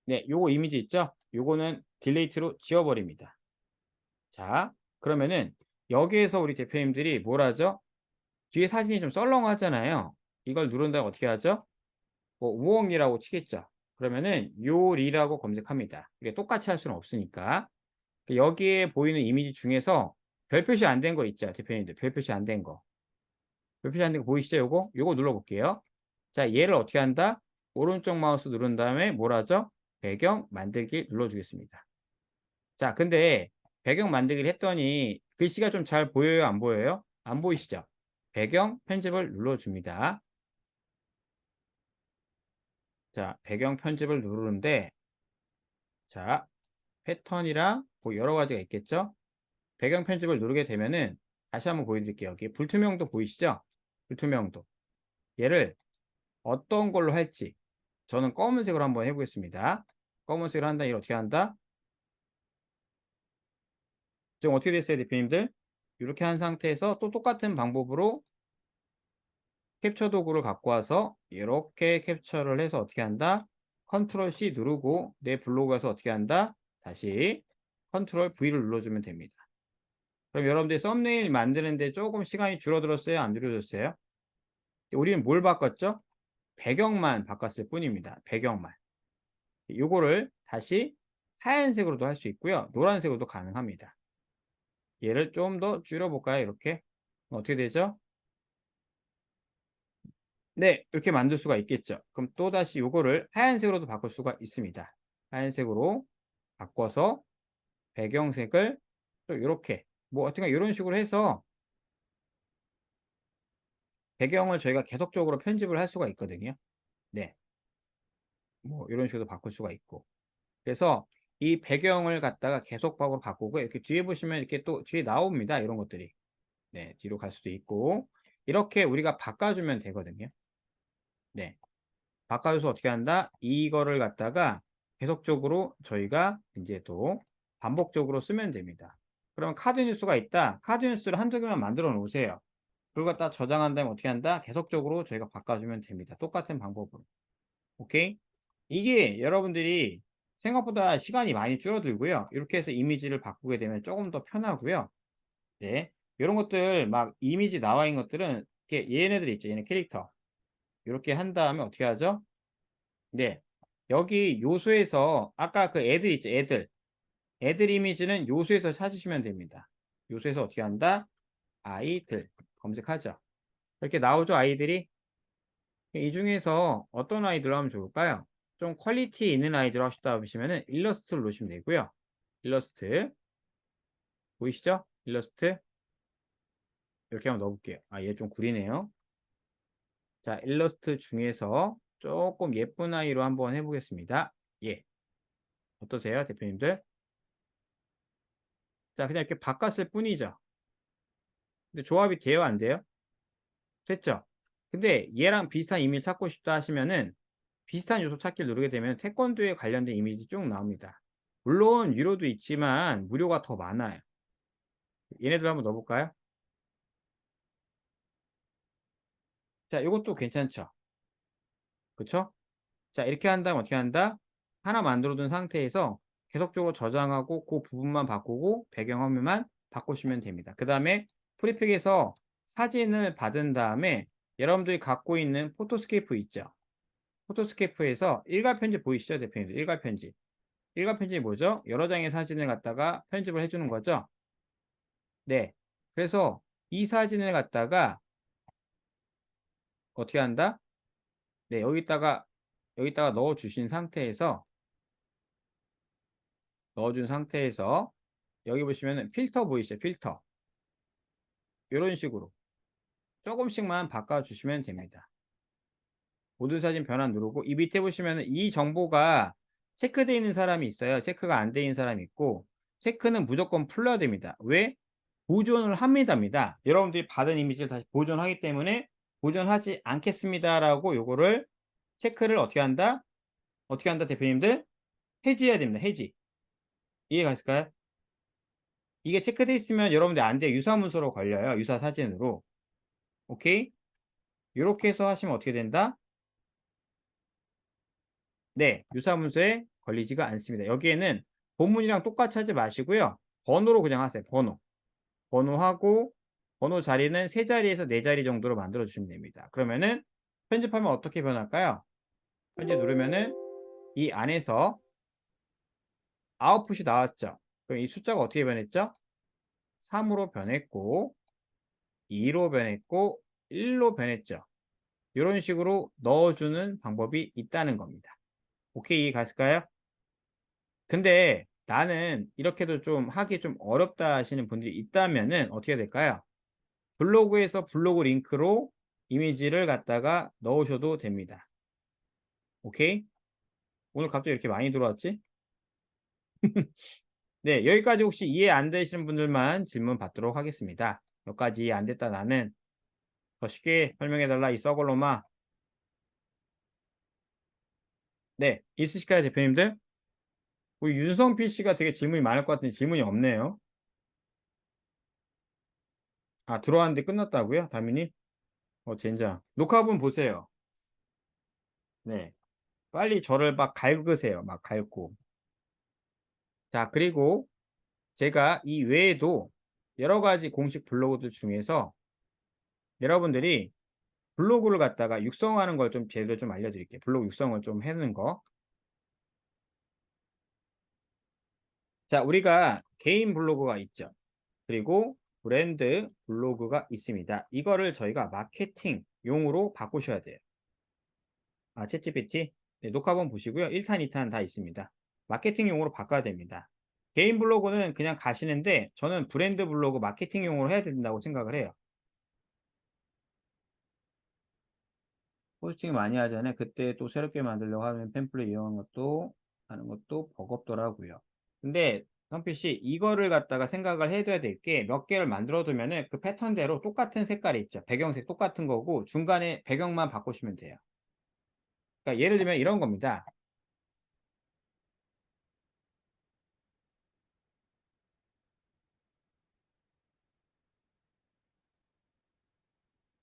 네, 요거 이미지 있죠? 요거는 딜레이트로 지워버립니다. 자, 그러면은 여기에서 우리 대표님들이 뭘 하죠? 뒤에 사진이 좀 썰렁하잖아요. 이걸 누른다면 어떻게 하죠? 뭐 우엉이라고 치겠죠. 그러면은 요리라고 검색합니다. 이게 똑같이 할 수는 없으니까. 여기에 보이는 이미지 중에서 별 표시 안 된 거 있죠, 대표님들. 별 표시 안 된 거. 별 표시 안 된 거 보이시죠? 요거 눌러볼게요. 자, 얘를 어떻게 한다? 오른쪽 마우스 누른 다음에 뭘 하죠? 배경 만들기 눌러주겠습니다. 자, 근데 배경 만들기를 했더니 글씨가 좀 잘 보여요? 안 보여요? 안 보이시죠? 배경 편집을 눌러줍니다. 자, 배경 편집을 누르는데, 자, 패턴이랑 뭐 여러 가지가 있겠죠? 배경 편집을 누르게 되면은 다시 한번 보여드릴게요. 여기 불투명도 보이시죠? 불투명도. 얘를 어떤 걸로 할지 저는 검은색으로 한번 해보겠습니다. 검은색으로 한다. 이걸 어떻게 한다? 지금 어떻게 됐어요, 대표님들? 이렇게 한 상태에서 또 똑같은 방법으로 캡처 도구를 갖고 와서 이렇게 캡처를 해서 어떻게 한다? 컨트롤 C 누르고 내 블로그에서 어떻게 한다? 다시 컨트롤 V를 눌러주면 됩니다. 그럼 여러분들 썸네일 만드는데 조금 시간이 줄어들었어요? 안 줄어들었어요? 우리는 뭘 바꿨죠? 배경만 바꿨을 뿐입니다. 배경만. 요거를 다시 하얀색으로도 할 수 있고요. 노란색으로도 가능합니다. 얘를 좀 더 줄여볼까요? 이렇게. 어떻게 되죠? 네, 이렇게 만들 수가 있겠죠. 그럼 또다시 요거를 하얀색으로도 바꿀 수가 있습니다. 하얀색으로 바꿔서 배경색을 또 이렇게 뭐 어떻게 이런 식으로 해서 배경을 저희가 계속적으로 편집을 할 수가 있거든요. 네, 뭐 이런 식으로 바꿀 수가 있고. 그래서 이 배경을 갖다가 계속박으로 바꾸고 이렇게 뒤에 보시면 이렇게 또 뒤에 나옵니다. 이런 것들이. 네, 뒤로 갈 수도 있고 이렇게 우리가 바꿔주면 되거든요. 네, 바꿔줘서 어떻게 한다? 이거를 갖다가 계속적으로 저희가 이제 또 반복적으로 쓰면 됩니다. 그러면 카드 뉴스가 있다. 카드 뉴스를 한두 개만 만들어 놓으세요. 그걸 갖다 저장한 다음에 어떻게 한다? 계속적으로 저희가 바꿔주면 됩니다. 똑같은 방법으로. 오케이? 이게 여러분들이 생각보다 시간이 많이 줄어들고요. 이렇게 해서 이미지를 바꾸게 되면 조금 더 편하고요. 네. 이런 것들 막 이미지 나와 있는 것들은 이렇게 얘네들 있죠. 얘네 캐릭터. 이렇게 한 다음에 어떻게 하죠? 네. 여기 요소에서 아까 그 애들 있죠. 애들. 애들 이미지는 요소에서 찾으시면 됩니다. 요소에서 어떻게 한다? 아이들 검색하죠. 이렇게 나오죠. 아이들이. 이 중에서 어떤 아이들로 하면 좋을까요? 좀 퀄리티 있는 아이들로 하시다 보시면은 일러스트를 놓으시면 되고요. 일러스트 보이시죠? 일러스트 이렇게 한번 넣어볼게요. 아, 얘 좀 구리네요. 자, 일러스트 중에서 조금 예쁜 아이로 한번 해보겠습니다. 예. 어떠세요, 대표님들? 자, 그냥 이렇게 바꿨을 뿐이죠. 근데 조합이 돼요, 안 돼요? 됐죠? 근데 얘랑 비슷한 이미지 찾고 싶다 하시면은 비슷한 요소 찾기를 누르게 되면 태권도에 관련된 이미지 쭉 나옵니다. 물론 유료도 있지만 무료가 더 많아요. 얘네들 한번 넣어볼까요? 자, 이것도 괜찮죠? 그쵸? 자, 이렇게 한 다음 어떻게 한다? 하나 만들어둔 상태에서 계속적으로 저장하고 그 부분만 바꾸고 배경화면만 바꾸시면 됩니다. 그 다음에 프리픽에서 사진을 받은 다음에 여러분들이 갖고 있는 포토스케이프 있죠? 포토스케이프에서 일괄 편집 보이시죠, 대표님들? 일괄 편집. 일괄 편집이 뭐죠? 여러 장의 사진을 갖다가 편집을 해주는 거죠. 네. 그래서 이 사진을 갖다가 어떻게 한다? 네, 여기다가 넣어준 상태에서 여기 보시면은 필터 보이시죠? 필터. 이런 식으로 조금씩만 바꿔주시면 됩니다. 모든 사진 변환 누르고 이 밑에 보시면은 이 정보가 체크되어 있는 사람이 있어요. 체크가 안 되어 있는 사람이 있고 체크는 무조건 풀러야 됩니다. 왜? 보존을 합니다입니다. 여러분들이 받은 이미지를 다시 보존하기 때문에 보존하지 않겠습니다라고 요거를 체크를 어떻게 한다? 어떻게 한다 대표님들? 해지해야 됩니다. 해지. 이해가 있을까요? 이게 체크돼 있으면 여러분들 안 돼요. 유사 문서로 걸려요. 유사 사진으로. 오케이? 이렇게 해서 하시면 어떻게 된다? 네, 유사 문서에 걸리지가 않습니다. 여기에는 본문이랑 똑같이 하지 마시고요. 번호로 그냥 하세요. 번호. 번호하고 번호 자리는 세 자리에서 네 자리 정도로 만들어 주시면 됩니다. 그러면은 편집하면 어떻게 변할까요? 편집 누르면은 이 안에서 아웃풋이 나왔죠. 그럼 이 숫자가 어떻게 변했죠? 3으로 변했고 2로 변했고 1로 변했죠. 이런 식으로 넣어주는 방법이 있다는 겁니다. 오케이, 갔을까요? 근데 나는 이렇게도 좀 하기 좀 어렵다 하시는 분들이 있다면은 어떻게 될까요? 블로그에서 블로그 링크로 이미지를 갖다가 넣으셔도 됩니다. 오케이? 오늘 갑자기 이렇게 많이 들어왔지? 네, 여기까지 혹시 이해 안 되시는 분들만 질문 받도록 하겠습니다. 몇 가지 이해 안 됐다 나는 더 쉽게 설명해달라 이 썩을로마. 네, 있으실까요 대표님들? 우리 윤성필 씨가 되게 질문이 많을 것 같은데 질문이 없네요. 아, 들어왔는데 끝났다고요? 다민이? 젠장. 녹화본 보세요. 네. 빨리 저를 막 갈그세요. 막 갈고. 자, 그리고 제가 이 외에도 여러 가지 공식 블로그들 중에서 여러분들이 블로그를 갖다가 육성하는 걸 좀 제대로 좀 알려드릴게요. 블로그 육성을 좀 해놓는 거. 자, 우리가 개인 블로그가 있죠. 그리고 브랜드 블로그가 있습니다. 이거를 저희가 마케팅용으로 바꾸셔야 돼요. 아, 챗GPT? 네, 녹화본 보시고요. 1탄, 2탄 다 있습니다. 마케팅용으로 바꿔야 됩니다. 개인 블로그는 그냥 가시는데 저는 브랜드 블로그 마케팅용으로 해야 된다고 생각을 해요. 포스팅 많이 하잖아요. 그때 또 새롭게 만들려고 하면 템플릿 이용하는 것도 하는 것도 버겁더라고요. 근데 선필 씨 이거를 갖다가 생각을 해둬야 될 게 몇 개를 만들어 두면은 그 패턴대로 똑같은 색깔이 있죠. 배경색 똑같은 거고 중간에 배경만 바꾸시면 돼요. 그러니까 예를 들면 이런 겁니다.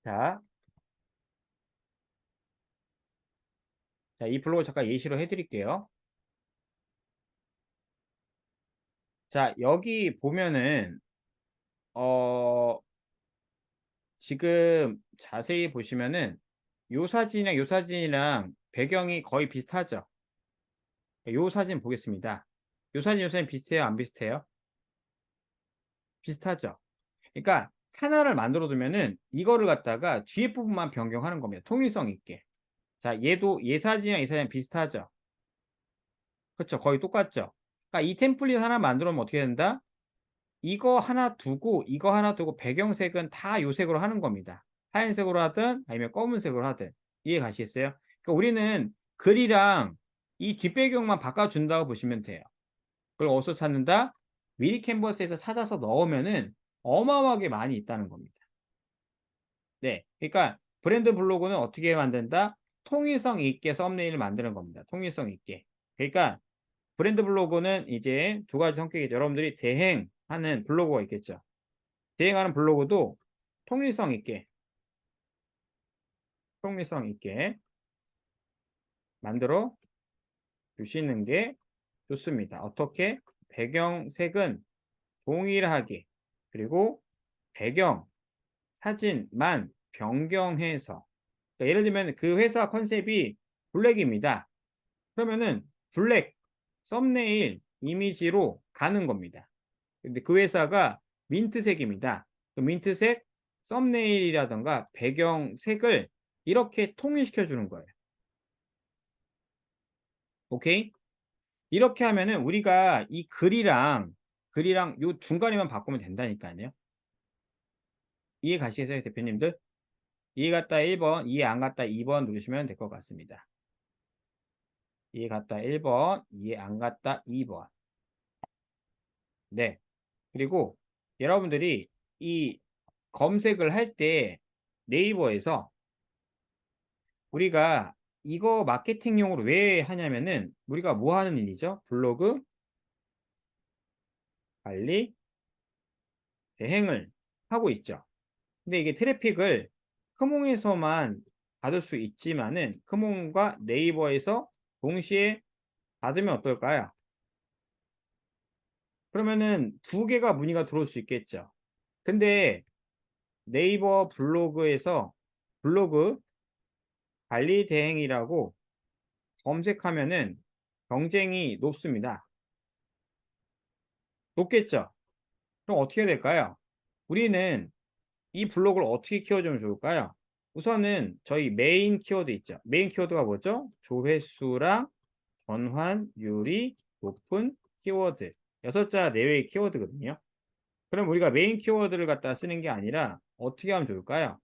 자, 자, 이 블로그 잠깐 예시로 해드릴게요. 자, 여기 보면은 어 지금 자세히 보시면은 요 사진이랑 배경이 거의 비슷하죠. 요 사진 보겠습니다. 요 사진 비슷해요? 안 비슷해요? 비슷하죠? 그러니까 하나를 만들어 두면은 이거를 갖다가 뒤에 부분만 변경하는 겁니다. 통일성 있게. 자, 얘도 얘 사진이랑 이 사진 비슷하죠? 그렇죠? 거의 똑같죠? 그러니까 이 템플릿 하나 만들어 놓으면 어떻게 된다? 이거 하나 두고 이거 하나 두고 배경색은 다 요 색으로 하는 겁니다. 하얀색으로 하든 아니면 검은색으로 하든. 이해 가시겠어요? 그러니까 우리는 글이랑 이 뒷배경만 바꿔준다고 보시면 돼요. 그걸 어디서 찾는다? 미리 캔버스에서 찾아서 넣으면은 어마어마하게 많이 있다는 겁니다. 네. 그러니까 브랜드 블로그는 어떻게 만든다? 통일성 있게 썸네일을 만드는 겁니다. 통일성 있게. 그러니까 브랜드 블로그는 이제 두 가지 성격이죠. 여러분들이 대행하는 블로그가 있겠죠. 대행하는 블로그도 통일성 있게, 통일성 있게 만들어 주시는 게 좋습니다. 어떻게? 배경색은 동일하게, 그리고 배경 사진만 변경해서, 그러니까 예를 들면 그 회사 컨셉이 블랙입니다. 그러면은 블랙 썸네일 이미지로 가는 겁니다. 근데 그 회사가 민트색입니다. 그 민트색 썸네일이라던가 배경색을 이렇게 통일시켜 주는 거예요. 오케이? 이렇게 하면은 우리가 이 글이랑 요 중간에만 바꾸면 된다니까요. 이해 가시겠어요, 대표님들? 이해 갔다 1번, 이해 안 갔다 2번 누르시면 될 것 같습니다. 이해 갔다 1번, 이해 안 갔다 2번. 네. 그리고 여러분들이 이 검색을 할 때 네이버에서 우리가 이거 마케팅용으로 왜 하냐면은 우리가 뭐 하는 일이죠? 블로그 관리 대행을 하고 있죠. 근데 이게 트래픽을 크몽에서만 받을 수 있지만은 크몽과 네이버에서 동시에 받으면 어떨까요? 그러면은 두 개가 문의가 들어올 수 있겠죠. 근데 네이버 블로그에서 블로그 관리 대행이라고 검색하면은 경쟁이 높습니다. 높겠죠? 그럼 어떻게 될까요? 우리는 이 블로그를 어떻게 키워주면 좋을까요? 우선은 저희 메인 키워드 있죠. 메인 키워드가 뭐죠? 조회수랑 전환율이 높은 키워드. 6자 내외의 키워드거든요. 그럼 우리가 메인 키워드를 갖다 쓰는 게 아니라 어떻게 하면 좋을까요?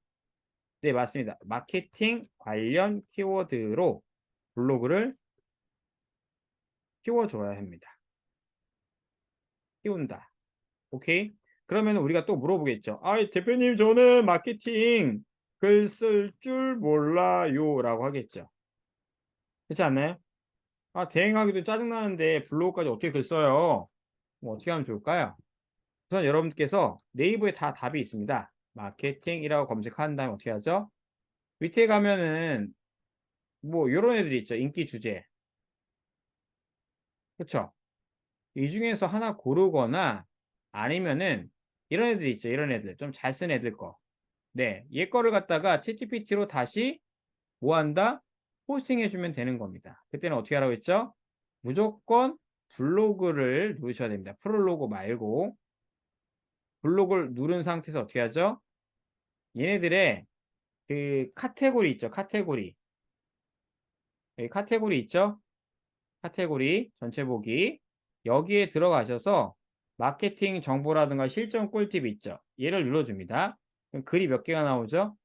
네, 맞습니다. 마케팅 관련 키워드로 블로그를 키워줘야 합니다. 키운다. 오케이? 그러면 우리가 또 물어보겠죠. 아, 대표님, 저는 마케팅 글 쓸 줄 몰라요. 라고 하겠죠. 그렇지 않나요? 아, 대행하기도 짜증나는데 블로그까지 어떻게 글 써요? 뭐 어떻게 하면 좋을까요? 우선 여러분께서 네이버에 다 답이 있습니다. 마케팅이라고 검색한 다음에 어떻게 하죠? 밑에 가면은 뭐 이런 애들이 있죠. 인기 주제. 그쵸? 이 중에서 하나 고르거나 아니면은 이런 애들 있죠. 이런 애들. 좀 잘 쓴 애들 거. 네. 얘 거를 갖다가 챗GPT로 다시 뭐 한다? 호스팅해 주면 되는 겁니다. 그때는 어떻게 하라고 했죠? 무조건 블로그를 누르셔야 됩니다. 프롤로그 말고 블로그를 누른 상태에서 어떻게 하죠? 얘네들의 그 카테고리 있죠. 카테고리. 여기 카테고리 있죠? 카테고리 전체 보기. 여기에 들어가셔서 마케팅 정보라든가 실전 꿀팁 있죠. 얘를 눌러줍니다. 그럼 글이 몇 개가 나오죠?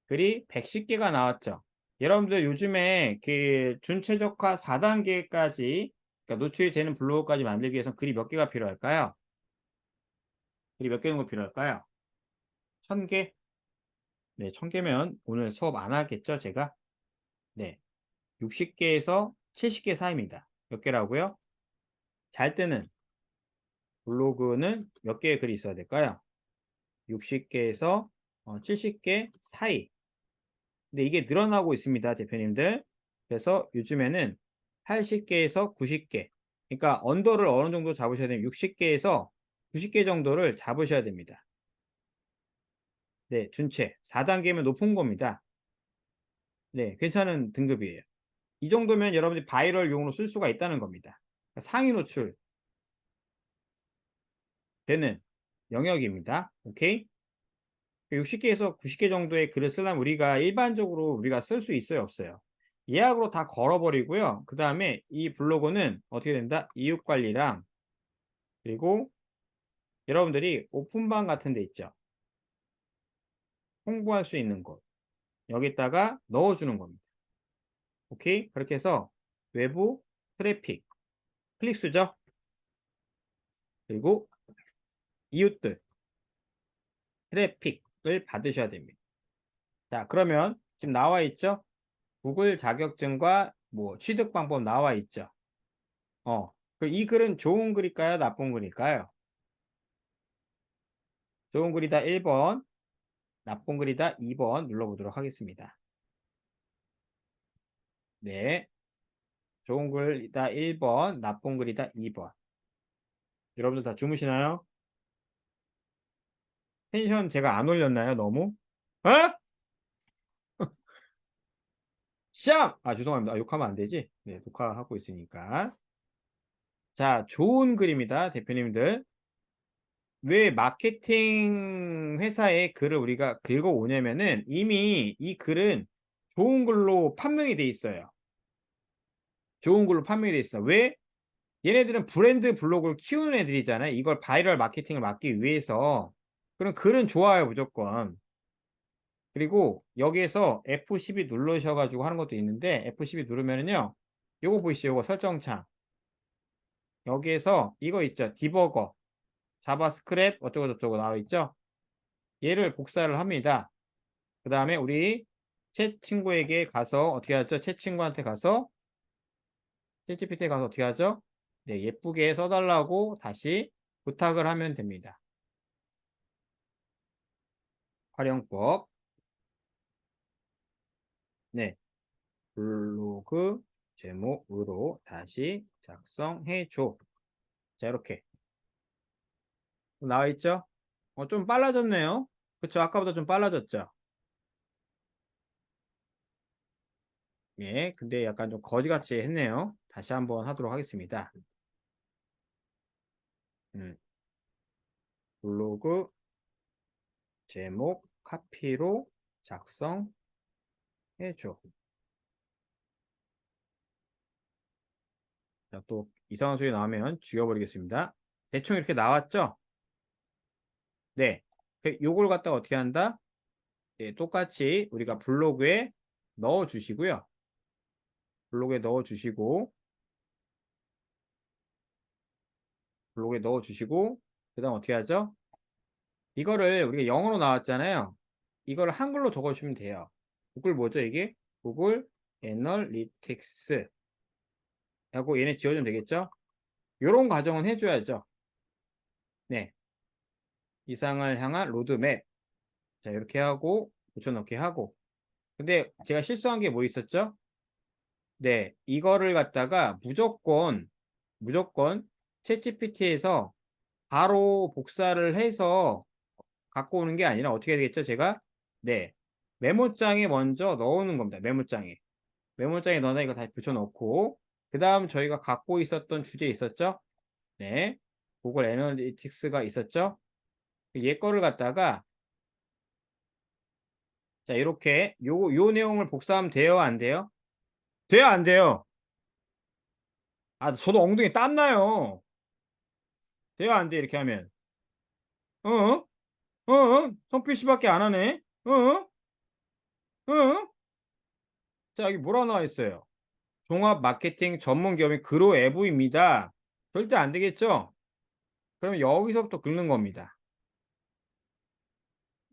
글이 110개가 나왔죠. 여러분들 요즘에 그 준최적화 4단계까지 그러니까 노출이 되는 블로그까지 만들기 위해서 글이 몇 개가 필요할까요? 글이 몇 개 정도 필요할까요? 1000개? 네, 1000개면 오늘 수업 안 하겠죠, 제가? 네. 60개에서 70개 사이입니다. 몇 개라고요? 잘 때는 블로그는 몇 개의 글이 있어야 될까요? 60개에서 70개 사이. 근데 이게 늘어나고 있습니다, 대표님들. 그래서 요즘에는 80개에서 90개. 그러니까 언더를 어느 정도 잡으셔야 되면 60개에서 90개 정도를 잡으셔야 됩니다. 네, 준체. 4단계면 높은 겁니다. 네, 괜찮은 등급이에요. 이 정도면 여러분들이 바이럴용으로 쓸 수가 있다는 겁니다. 그러니까 상위 노출 되는 영역입니다. 오케이? 60개에서 90개 정도의 글을 쓰려면 우리가 일반적으로 우리가 쓸 수 있어요, 없어요? 예약으로 다 걸어버리고요. 그 다음에 이 블로그는 어떻게 된다? 이웃 관리랑 그리고 여러분들이 오픈방 같은 데 있죠. 홍보할 수 있는 곳. 여기다가 넣어주는 겁니다. 오케이? 그렇게 해서 외부 트래픽, 클릭수죠. 그리고 이웃들 트래픽을 받으셔야 됩니다. 자, 그러면 지금 나와 있죠? 구글 자격증과 뭐 취득 방법 나와 있죠. 이 글은 좋은 글일까요? 나쁜 글일까요? 좋은 글이다 1번, 나쁜 글이다 2번 눌러보도록 하겠습니다. 네. 좋은 글이다 1번, 나쁜 글이다 2번. 여러분들 다 주무시나요? 텐션 제가 안 올렸나요? 너무? 어? 쌈! 죄송합니다. 욕하면 안 되지? 네, 녹화하고 있으니까. 자, 좋은 글입니다. 대표님들. 왜 마케팅 회사의 글을 우리가 긁어오냐면은 이미 이 글은 좋은 글로 판명이 돼 있어요. 좋은 글로 판명이 돼 있어. 왜? 얘네들은 브랜드 블로그를 키우는 애들이잖아요. 이걸 바이럴 마케팅을 막기 위해서. 그럼 글은 좋아요, 무조건. 그리고 여기에서 F12 누르셔가지고 하는 것도 있는데 F12 누르면은요. 요거 보이시죠? 요거 설정창. 여기에서 이거 있죠? 디버거, 자바스크립트 어쩌고저쩌고 나와 있죠? 얘를 복사를 합니다. 그 다음에 우리 챗 친구에게 가서 어떻게 하죠? 챗 친구한테 가서 챗GPT에 가서 어떻게 하죠? 네, 예쁘게 써달라고 다시 부탁을 하면 됩니다. 활용법. 네, 블로그 제목으로 다시 작성해줘. 자, 이렇게 나와 있죠? 좀 빨라졌네요. 그쵸? 아까보다 좀 빨라졌죠? 예, 근데 약간 좀 거지같이 했네요. 다시 한번 하도록 하겠습니다. 음, 블로그 제목 카피로 작성해줘. 자, 또 이상한 소리 나오면 죽여버리겠습니다. 대충 이렇게 나왔죠? 네. 요걸 갖다가 어떻게 한다? 네, 똑같이 우리가 블로그에 넣어 주시고요. 블로그에 넣어 주시고, 블로그에 넣어 주시고, 그 다음 어떻게 하죠? 이거를 우리가 영어로 나왔잖아요. 이걸 한글로 적어주시면 돼요. 구글 뭐죠, 이게? 구글 애널리틱스 하고 얘네 지어주면 되겠죠? 요런 과정은 해줘야죠. 네. 이상을 향한 로드맵. 자, 이렇게 하고, 붙여넣기 하고. 근데 제가 실수한 게 뭐 있었죠? 네. 이거를 갖다가 무조건 챗GPT에서 바로 복사를 해서 갖고 오는 게 아니라 어떻게 되겠죠, 제가? 네. 메모장에 먼저 넣어오는 겁니다. 메모장에. 메모장에 넣어서 이거 다시 붙여넣고, 그 다음 저희가 갖고 있었던 주제 있었죠? 네. 구글 애널리틱스가 있었죠? 얘 거를 갖다가, 자, 이렇게, 요 내용을 복사하면 돼요, 안 돼요? 돼요, 안 돼요? 저도 엉덩이 땀나요. 돼요, 안 돼, 이렇게 하면. 어? 손PC밖에 안 하네? 어? 어? 자, 여기 뭐라 나와 있어요? 종합 마케팅 전문 기업인 그로에브입니다. 절대 안 되겠죠? 그러면 여기서부터 긁는 겁니다.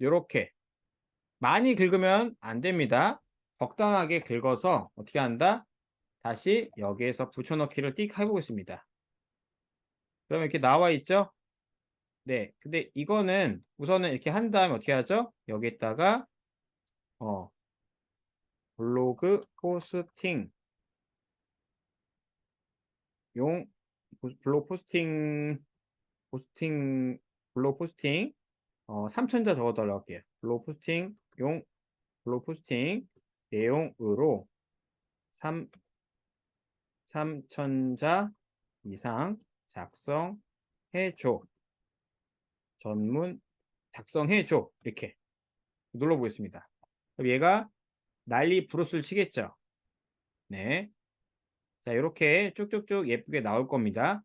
요렇게. 많이 긁으면 안 됩니다. 적당하게 긁어서 어떻게 한다? 다시 여기에서 붙여넣기를 띡 해보겠습니다. 그러면 이렇게 나와 있죠? 네. 근데 이거는 우선은 이렇게 한 다음에 어떻게 하죠? 여기다가 어, 블로그 포스팅 용 블로그 포스팅 블로그 포스팅 3천자 적어달라고 할게요. 블로그 포스팅 내용으로 3천자 이상 작성해줘. 전문 작성해줘. 이렇게 눌러보겠습니다. 그럼 얘가 난리 부르스를 치겠죠. 네. 자, 이렇게 쭉쭉쭉 예쁘게 나올 겁니다.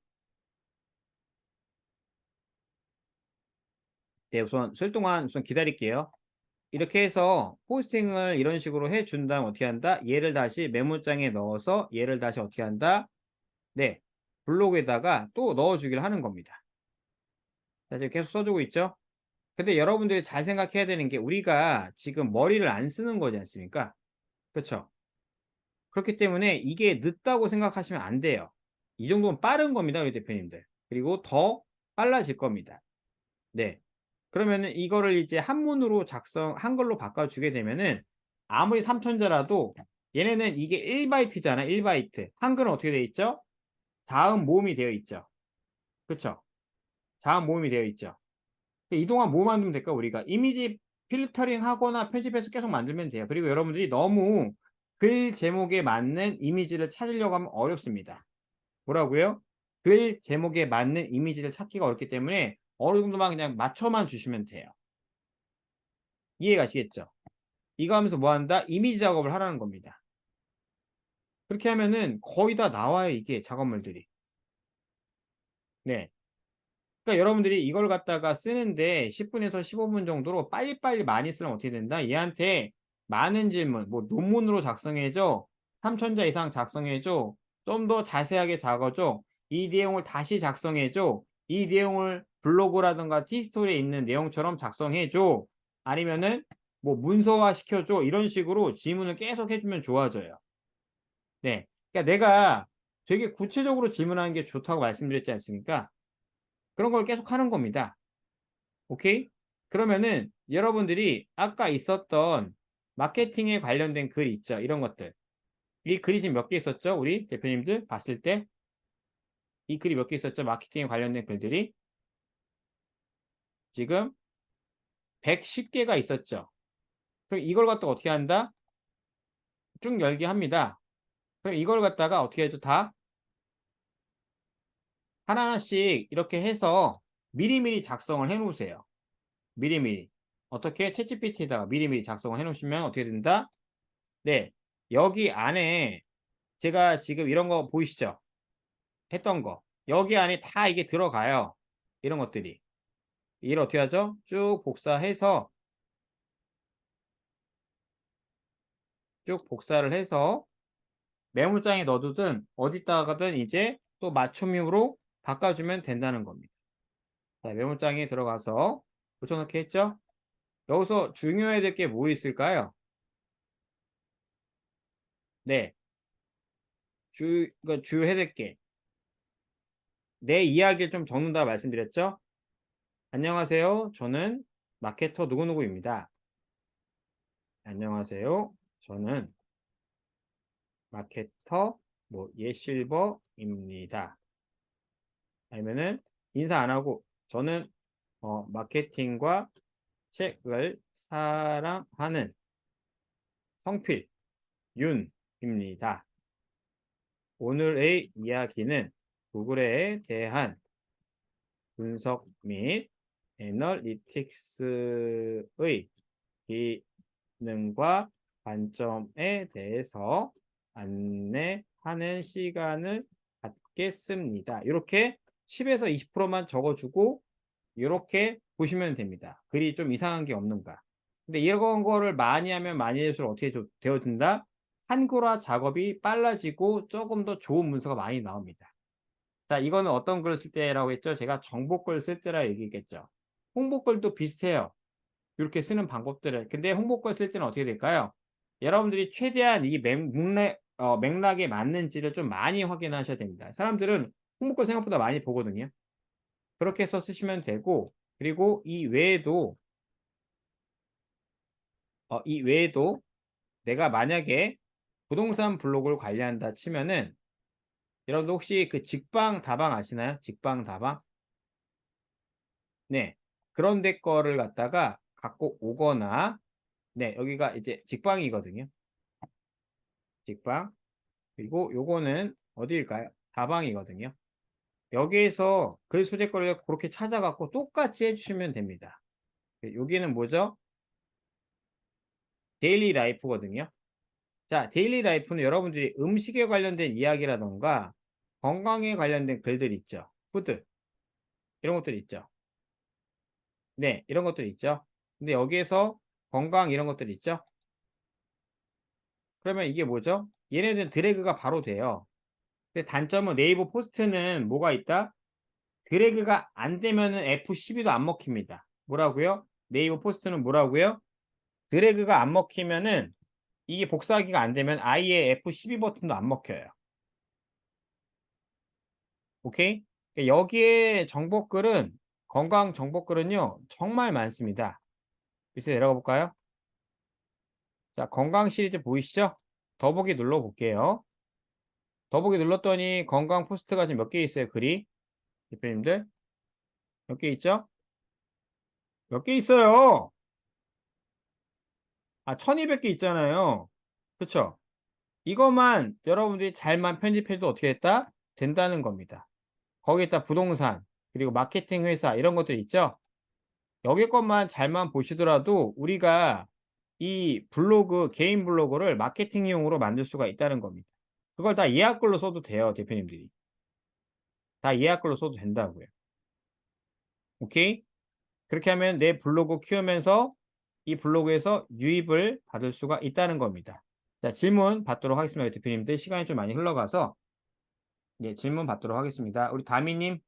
네, 우선 기다릴게요. 이렇게 해서 포스팅을 이런 식으로 해준 다음 어떻게 한다? 얘를 다시 메모장에 넣어서 얘를 다시 어떻게 한다? 네, 블로그에다가 또 넣어주기를 하는 겁니다. 자, 지금 계속 써주고 있죠? 근데 여러분들이 잘 생각해야 되는 게 우리가 지금 머리를 안 쓰는 거지 않습니까? 그렇죠? 그렇기 때문에 이게 늦다고 생각하시면 안 돼요. 이 정도면 빠른 겁니다, 우리 대표님들. 그리고 더 빨라질 겁니다. 네. 그러면은 이거를 이제 한문으로 한글로 바꿔주게 되면은 아무리 3천자라도 얘네는 이게 1바이트잖아, 1바이트. 한글은 어떻게 되어 있죠? 자음 모음이 되어 있죠. 그쵸? 자음 모음이 되어 있죠. 이동안 뭐 만들면 될까, 우리가? 이미지 필터링 하거나 편집해서 계속 만들면 돼요. 그리고 여러분들이 너무 글 제목에 맞는 이미지를 찾으려고 하면 어렵습니다. 뭐라고요? 글 제목에 맞는 이미지를 찾기가 어렵기 때문에 어느 정도만 그냥 맞춰만 주시면 돼요. 이해가시겠죠? 이거 하면서 뭐 한다? 이미지 작업을 하라는 겁니다. 그렇게 하면은 거의 다 나와요, 이게 작업물들이. 네. 그러니까 여러분들이 이걸 갖다가 쓰는데 10분에서 15분 정도로 빨리빨리 많이 쓰면 어떻게 된다? 얘한테 많은 질문, 뭐 논문으로 작성해줘, 3천자 이상 작성해줘, 좀 더 자세하게 작아줘, 이 내용을 다시 작성해줘, 이 내용을 블로그라든가 티스토리에 있는 내용처럼 작성해줘, 아니면은 뭐 문서화 시켜줘, 이런 식으로 질문을 계속 해주면 좋아져요. 네. 그러니까 내가 되게 구체적으로 질문하는 게 좋다고 말씀드렸지 않습니까? 그런 걸 계속 하는 겁니다. 오케이? 그러면은 여러분들이 아까 있었던 마케팅에 관련된 글 있죠? 이런 것들. 이 글이 지금 몇 개 있었죠? 우리 대표님들 봤을 때 이 글이 몇 개 있었죠? 마케팅에 관련된 글들이 지금 110개가 있었죠. 그럼 이걸 갖다가 어떻게 한다? 쭉 열게 합니다. 그럼 이걸 갖다가 어떻게 해줘? 다 하나하나씩 이렇게 해서 미리미리 작성을 해 놓으세요. 미리미리. 어떻게? 챗GPT에다가 미리미리 작성을 해 놓으시면 어떻게 된다? 네. 여기 안에 제가 지금 이런 거 보이시죠? 했던 거. 여기 안에 다 이게 들어가요. 이런 것들이. 이걸 어떻게 하죠? 쭉 복사해서 쭉 복사를 해서 메모장에 넣어두든 어디다가든 이제 또 맞춤형으로 바꿔주면 된다는 겁니다. 자, 메모장에 들어가서 붙여넣기 했죠? 여기서 중요해야 될 게 뭐 있을까요? 네. 주의해야 될 게. 내 이야기를 좀 적는다 말씀드렸죠? 안녕하세요. 저는 마케터 누구누구입니다. 안녕하세요. 저는 마케터 뭐 예실버입니다. 아니면은 인사 안 하고 저는 마케팅과 책을 사랑하는 성필 윤입니다. 오늘의 이야기는 구글에 대한 분석 및 애널리틱스의 기능과 관점에 대해서 안내하는 시간을 갖겠습니다. 이렇게 10에서 20%만 적어주고 이렇게 보시면 됩니다. 글이 좀 이상한 게 없는가. 근데 이런 거를 많이 하면 많이 할수록 어떻게 되어진다? 한글화 작업이 빨라지고 조금 더 좋은 문서가 많이 나옵니다. 자, 이거는 어떤 글을 쓸 때라고 했죠? 제가 정보글 쓸 때라 얘기했겠죠. 홍보글도 비슷해요. 이렇게 쓰는 방법들을. 근데 홍보글 쓸 때는 어떻게 될까요? 여러분들이 최대한 이 맥락에 맞는지를 좀 많이 확인하셔야 됩니다. 사람들은 홍보글 생각보다 많이 보거든요. 그렇게 해서 쓰시면 되고, 그리고 이 외에도 내가 만약에 부동산 블로그를 관리한다 치면은 여러분들 혹시 그 직방 다방 아시나요? 직방 다방? 네. 그런 데 거를 갖다가 갖고 오거나 네, 여기가 이제 직방이거든요. 직방. 그리고 요거는 어디일까요? 다방이거든요. 여기에서 글 소재거리를 그렇게 찾아갖고 똑같이 해주시면 됩니다. 여기는 뭐죠? 데일리 라이프거든요. 자, 데일리 라이프는 여러분들이 음식에 관련된 이야기라던가 건강에 관련된 글들 있죠. 푸드. 이런 것들 있죠. 네, 이런 것들 있죠. 근데 여기에서 건강 이런 것들 있죠. 그러면 이게 뭐죠? 얘네들은 드래그가 바로 돼요. 근데 단점은 네이버 포스트는 뭐가 있다? 드래그가 안 되면은 F12도 안 먹힙니다. 뭐라고요? 네이버 포스트는 뭐라고요? 드래그가 안 먹히면은 이게 복사하기가 안 되면 아예 F12 버튼도 안 먹혀요. 오케이? 그러니까 여기에 정보글은 건강 정보글은요 정말 많습니다. 밑에 내려가 볼까요? 자, 건강 시리즈 보이시죠? 더보기 눌러 볼게요. 더보기 눌렀더니 건강 포스트가 지금 몇 개 있어요, 글이? 대표님들? 몇 개 있죠? 몇 개 있어요? 아, 1200개 있잖아요. 그쵸? 이것만 여러분들이 잘만 편집해도 어떻게 됐다? 된다는 겁니다. 거기에다 부동산, 그리고 마케팅 회사 이런 것들 있죠? 여기 것만 잘만 보시더라도 우리가 이 블로그, 개인 블로그를 마케팅용으로 만들 수가 있다는 겁니다. 그걸 다 예약글로 써도 돼요, 대표님들이. 다 예약글로 써도 된다고요. 오케이? 그렇게 하면 내 블로그 키우면서 이 블로그에서 유입을 받을 수가 있다는 겁니다. 자, 질문 받도록 하겠습니다. 대표님들 시간이 좀 많이 흘러가서 네, 질문 받도록 하겠습니다. 우리 다미님,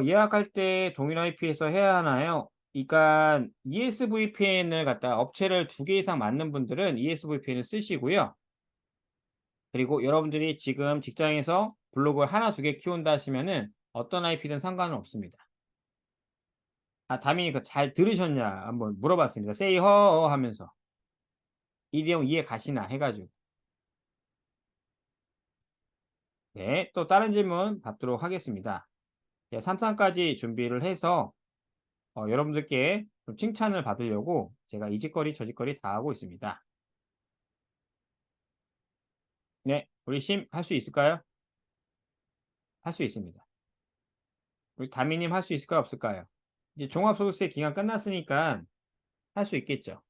예약할 때 동일 IP에서 해야 하나요? 그러니까 ESVPN을 갖다 업체를 2개 이상 맞는 분들은 ESVPN을 쓰시고요. 그리고 여러분들이 지금 직장에서 블로그를 하나, 2개 키운다 하시면은 어떤 IP든 상관은 없습니다. 아, 다민이 그 잘 들으셨냐? 한번 물어봤습니다. Say 허 하면서. 이 내용 이해 가시나 해가지고. 네, 또 다른 질문 받도록 하겠습니다. 3탄까지 준비를 해서 여러분들께 좀 칭찬을 받으려고 제가 이 짓거리 저 짓거리 다 하고 있습니다. 네, 우리 심 할 수 있을까요? 할 수 있습니다. 우리 다미님 할 수 있을까요? 없을까요? 이제 종합소득세 기간 끝났으니까 할 수 있겠죠.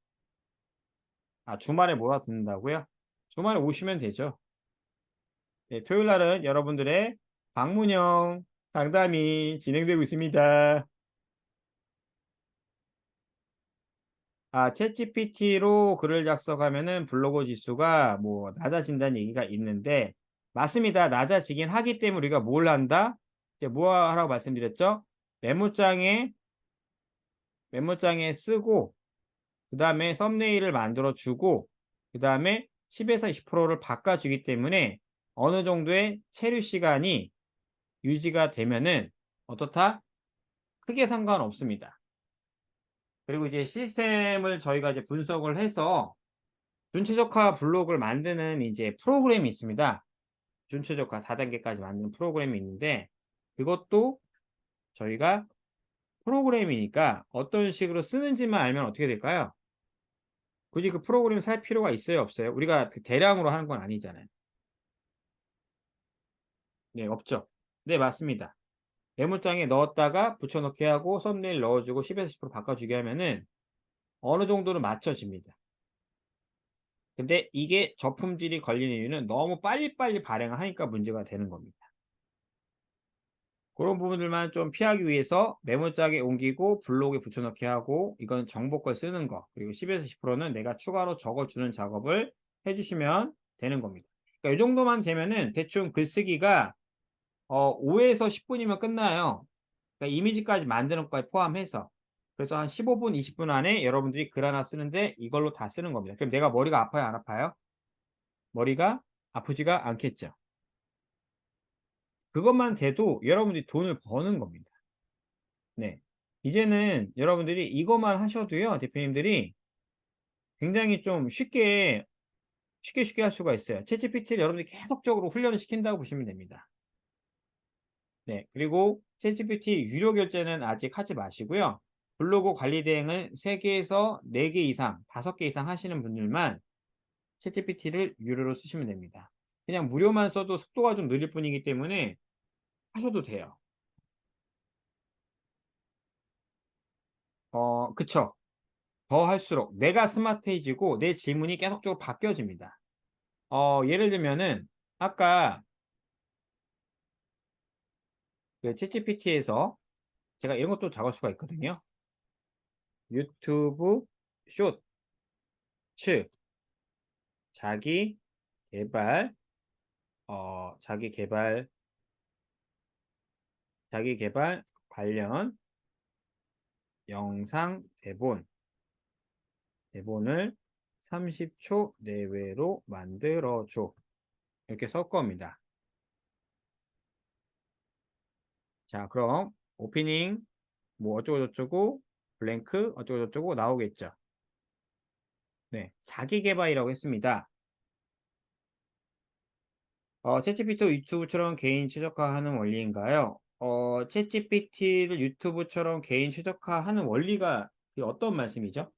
아, 주말에 몰아 듣는다고요? 주말에 오시면 되죠. 네, 토요일 날은 여러분들의 방문형 상담이 진행되고 있습니다. 아, 챗GPT로 글을 작성하면은 블로거 지수가 뭐 낮아진다는 얘기가 있는데 맞습니다. 낮아지긴 하기 때문에 우리가 뭘 한다? 이제 뭐 하라고 말씀드렸죠? 메모장에 메모장에 쓰고 그다음에 썸네일을 만들어 주고 그다음에 10에서 20%를 바꿔 주기 때문에 어느 정도의 체류 시간이 유지가 되면은 어떻다? 크게 상관없습니다. 그리고 이제 시스템을 저희가 이제 분석을 해서 준최적화 블록을 만드는 이제 프로그램이 있습니다. 준최적화 4단계까지 만드는 프로그램이 있는데 그것도 저희가 프로그램이니까 어떤 식으로 쓰는지만 알면 어떻게 될까요? 굳이 그 프로그램 살 필요가 있어요, 없어요? 우리가 그 대량으로 하는 건 아니잖아요. 네, 없죠. 네, 맞습니다. 메모장에 넣었다가 붙여넣기 하고 썸네일 넣어주고 10에서 10% 바꿔주게 하면은 어느 정도는 맞춰집니다. 근데 이게 저품질이 걸리는 이유는 너무 빨리빨리 발행을 하니까 문제가 되는 겁니다. 그런 부분들만 좀 피하기 위해서 메모장에 옮기고 블록에 붙여넣기 하고 이건 정보걸 쓰는 거 그리고 10에서 10%는 내가 추가로 적어주는 작업을 해주시면 되는 겁니다. 그러니까 이 정도만 되면은 대충 글쓰기가 5에서 10분이면 끝나요. 그러니까 이미지까지 만드는 것까지 포함해서. 그래서 한 15분, 20분 안에 여러분들이 글 하나 쓰는데 이걸로 다 쓰는 겁니다. 그럼 내가 머리가 아파요, 안 아파요? 머리가 아프지가 않겠죠. 그것만 돼도 여러분들이 돈을 버는 겁니다. 네. 이제는 여러분들이 이것만 하셔도요, 대표님들이 굉장히 좀 쉽게 할 수가 있어요. 챗GPT를 여러분들이 계속적으로 훈련을 시킨다고 보시면 됩니다. 네. 그리고 챗GPT 유료 결제는 아직 하지 마시고요. 블로그 관리 대행을 3개에서 4개 이상, 5개 이상 하시는 분들만 챗GPT를 유료로 쓰시면 됩니다. 그냥 무료만 써도 속도가 좀 느릴 뿐이기 때문에 하셔도 돼요. 그쵸. 더 할수록 내가 스마트해지고 내 질문이 계속적으로 바뀌어집니다. 예를 들면은 아까 그 챗GPT에서 제가 이런 것도 작을 수가 있거든요. 유튜브 쇼츠 자기 개발 자기 개발 관련 영상 대본을 30초 내외로 만들어줘. 이렇게 쓸 겁니다. 자, 그럼 오프닝 뭐 어쩌고저쩌고 블랭크 어쩌고저쩌고 나오겠죠. 네, 자기 개발이라고 했습니다. 챗GPT 유튜브처럼 개인 최적화하는 원리인가요? 챗GPT를 유튜브처럼 개인 최적화하는 원리가 그게 어떤 말씀이죠?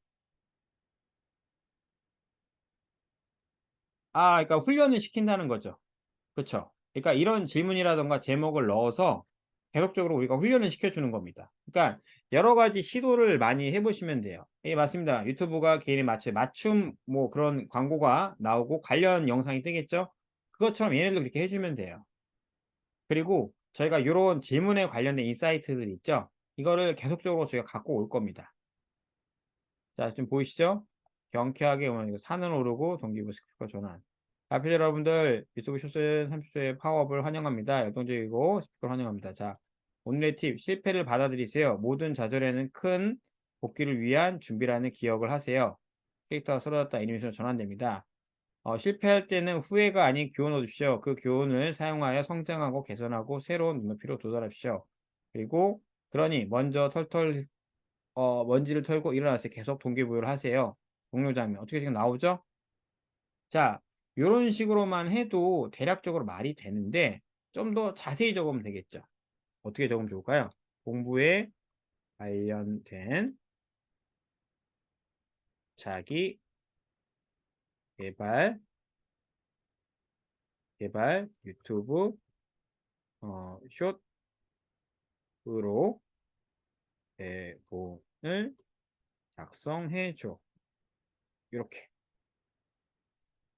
그러니까 훈련을 시킨다는 거죠. 그쵸? 그러니까 이런 질문이라던가 제목을 넣어서 계속적으로 우리가 훈련을 시켜주는 겁니다. 그러니까 여러 가지 시도를 많이 해보시면 돼요. 예, 맞습니다. 유튜브가 개인에 맞춤 뭐 그런 광고가 나오고 관련 영상이 뜨겠죠? 그것처럼 얘네도 그렇게 해주면 돼요. 그리고 저희가 이런 질문에 관련된 인사이트들 있죠? 이거를 계속적으로 저희가 갖고 올 겁니다. 자, 지금 보이시죠? 경쾌하게 오늘 산은 오르고 동기부여 스피커 전환. 앞에 여러분들 유튜브 쇼츠 30초의 파워업을 환영합니다. 역동적이고 스피커를 환영합니다. 자, 오늘의 팁. 실패를 받아들이세요. 모든 좌절에는 큰 복귀를 위한 준비라는 기억을 하세요. 캐릭터가 쓰러졌다 애니메이션으로 전환됩니다. 실패할 때는 후회가 아닌 교훈을 얻으십시오. 그 교훈을 사용하여 성장하고 개선하고 새로운 눈높이로 도달하십시오. 그리고 그러니 먼저 먼지를 털고 일어나서 계속 동기부여를 하세요. 동료 장면 어떻게 지금 나오죠? 자, 이런 식으로만 해도 대략적으로 말이 되는데 좀 더 자세히 적으면 되겠죠. 어떻게 적으면 좋을까요? 공부에 관련된 자기 개발 유튜브 숏으로 대본을 작성해 줘. 이렇게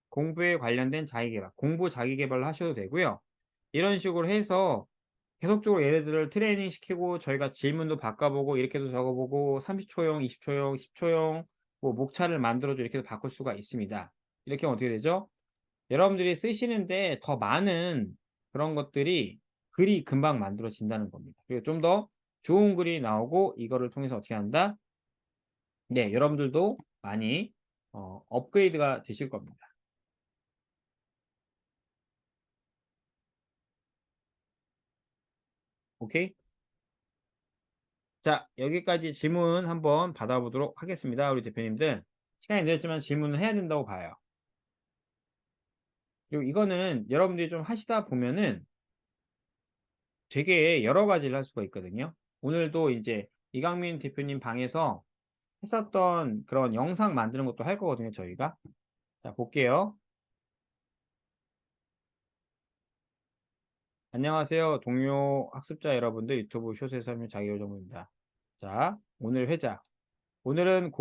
공부에 관련된 자기계발, 공부 자기계발을 하셔도 되고요. 이런 식으로 해서 계속적으로 얘네들을 트레이닝 시키고 저희가 질문도 바꿔보고 이렇게도 적어보고 30초용, 20초용, 10초용 뭐 목차를 만들어줘 이렇게도 바꿀 수가 있습니다. 이렇게 하면 어떻게 되죠? 여러분들이 쓰시는데 더 많은 그런 것들이 글이 금방 만들어진다는 겁니다. 그리고 좀 더 좋은 글이 나오고 이거를 통해서 어떻게 한다? 네, 여러분들도 많이 업그레이드가 되실 겁니다. 오케이? 자, 여기까지 질문 한번 받아보도록 하겠습니다. 우리 대표님들. 시간이 늦었지만 질문을 해야 된다고 봐요. 그리고 이거는 여러분들이 좀 하시다 보면은 되게 여러 가지를 할 수가 있거든요. 오늘도 이제 이강민 대표님 방에서 했었던 그런 영상 만드는 것도 할 거거든요, 저희가. 자, 볼게요. 안녕하세요. 동료 학습자 여러분들 유튜브 쇼트에서 설명 자기요정입니다. 자, 오늘 회자. 오늘은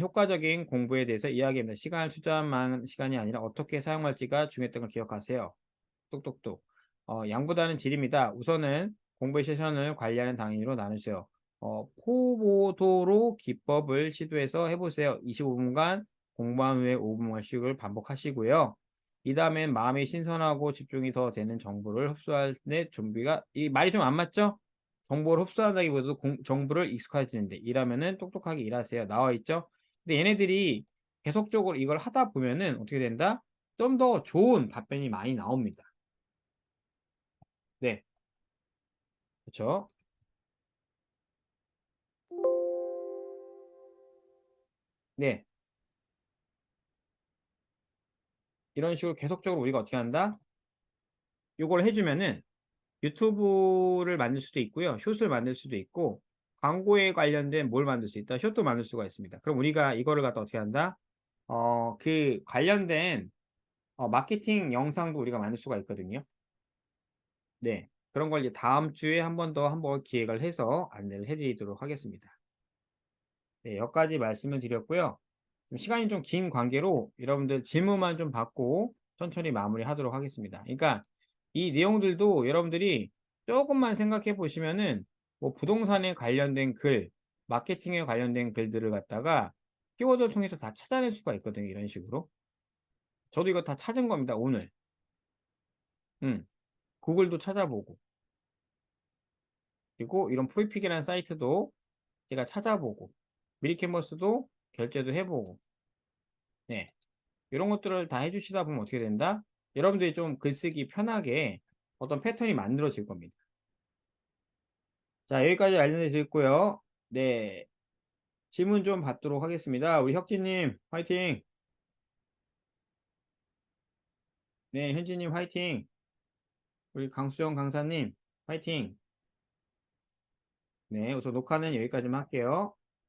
효과적인 공부에 대해서 이야기합니다. 시간을 투자만 시간이 아니라 어떻게 사용할지가 중요했던 걸 기억하세요. 똑똑똑. 양보다는 질입니다. 우선은 공부의 세션을 관리하는 당연히로 나누세요. 포모도로 기법을 시도해서 해보세요. 25분간 공부한 후에 5분 휴식을 반복하시고요. 이 다음엔 마음이 신선하고 집중이 더 되는 정보를 흡수할 때 준비가 이 말이 좀 안 맞죠? 정보를 흡수한다기보다도 정보를 익숙해지는데 일하면은 똑똑하게 일하세요. 나와 있죠? 근데 얘네들이 계속적으로 이걸 하다 보면은 어떻게 된다? 좀 더 좋은 답변이 많이 나옵니다. 네, 그렇죠. 네, 이런 식으로 계속적으로 우리가 어떻게 한다? 이걸 해주면은 유튜브를 만들 수도 있고요. 숏을 만들 수도 있고 광고에 관련된 뭘 만들 수 있다. 숏도 만들 수가 있습니다. 그럼 우리가 이거를 갖다 어떻게 한다? 그 관련된 마케팅 영상도 우리가 만들 수가 있거든요. 네. 그런 걸 이제 다음 주에 한 번 더 한번 기획을 해서 안내를 해드리도록 하겠습니다. 네, 여기까지 말씀을 드렸고요. 시간이 좀 긴 관계로 여러분들 질문만 좀 받고 천천히 마무리하도록 하겠습니다. 그러니까 이 내용들도 여러분들이 조금만 생각해 보시면은 뭐 부동산에 관련된 글, 마케팅에 관련된 글들을 갖다가 키워드를 통해서 다 찾아낼 수가 있거든요. 이런 식으로. 저도 이거 다 찾은 겁니다. 오늘. 음, 구글도 찾아보고. 그리고 이런 프리픽이라는 사이트도 제가 찾아보고. 미리캔버스도 결제도 해보고. 네. 이런 것들을 다 해주시다 보면 어떻게 된다? 여러분들이 좀 글쓰기 편하게 어떤 패턴이 만들어질 겁니다. 자, 여기까지 알려드렸고요. 네. 질문 좀 받도록 하겠습니다. 우리 혁진님, 화이팅! 네, 현진님, 화이팅! 우리 강수정 강사님, 화이팅! 네, 우선 녹화는 여기까지만 할게요.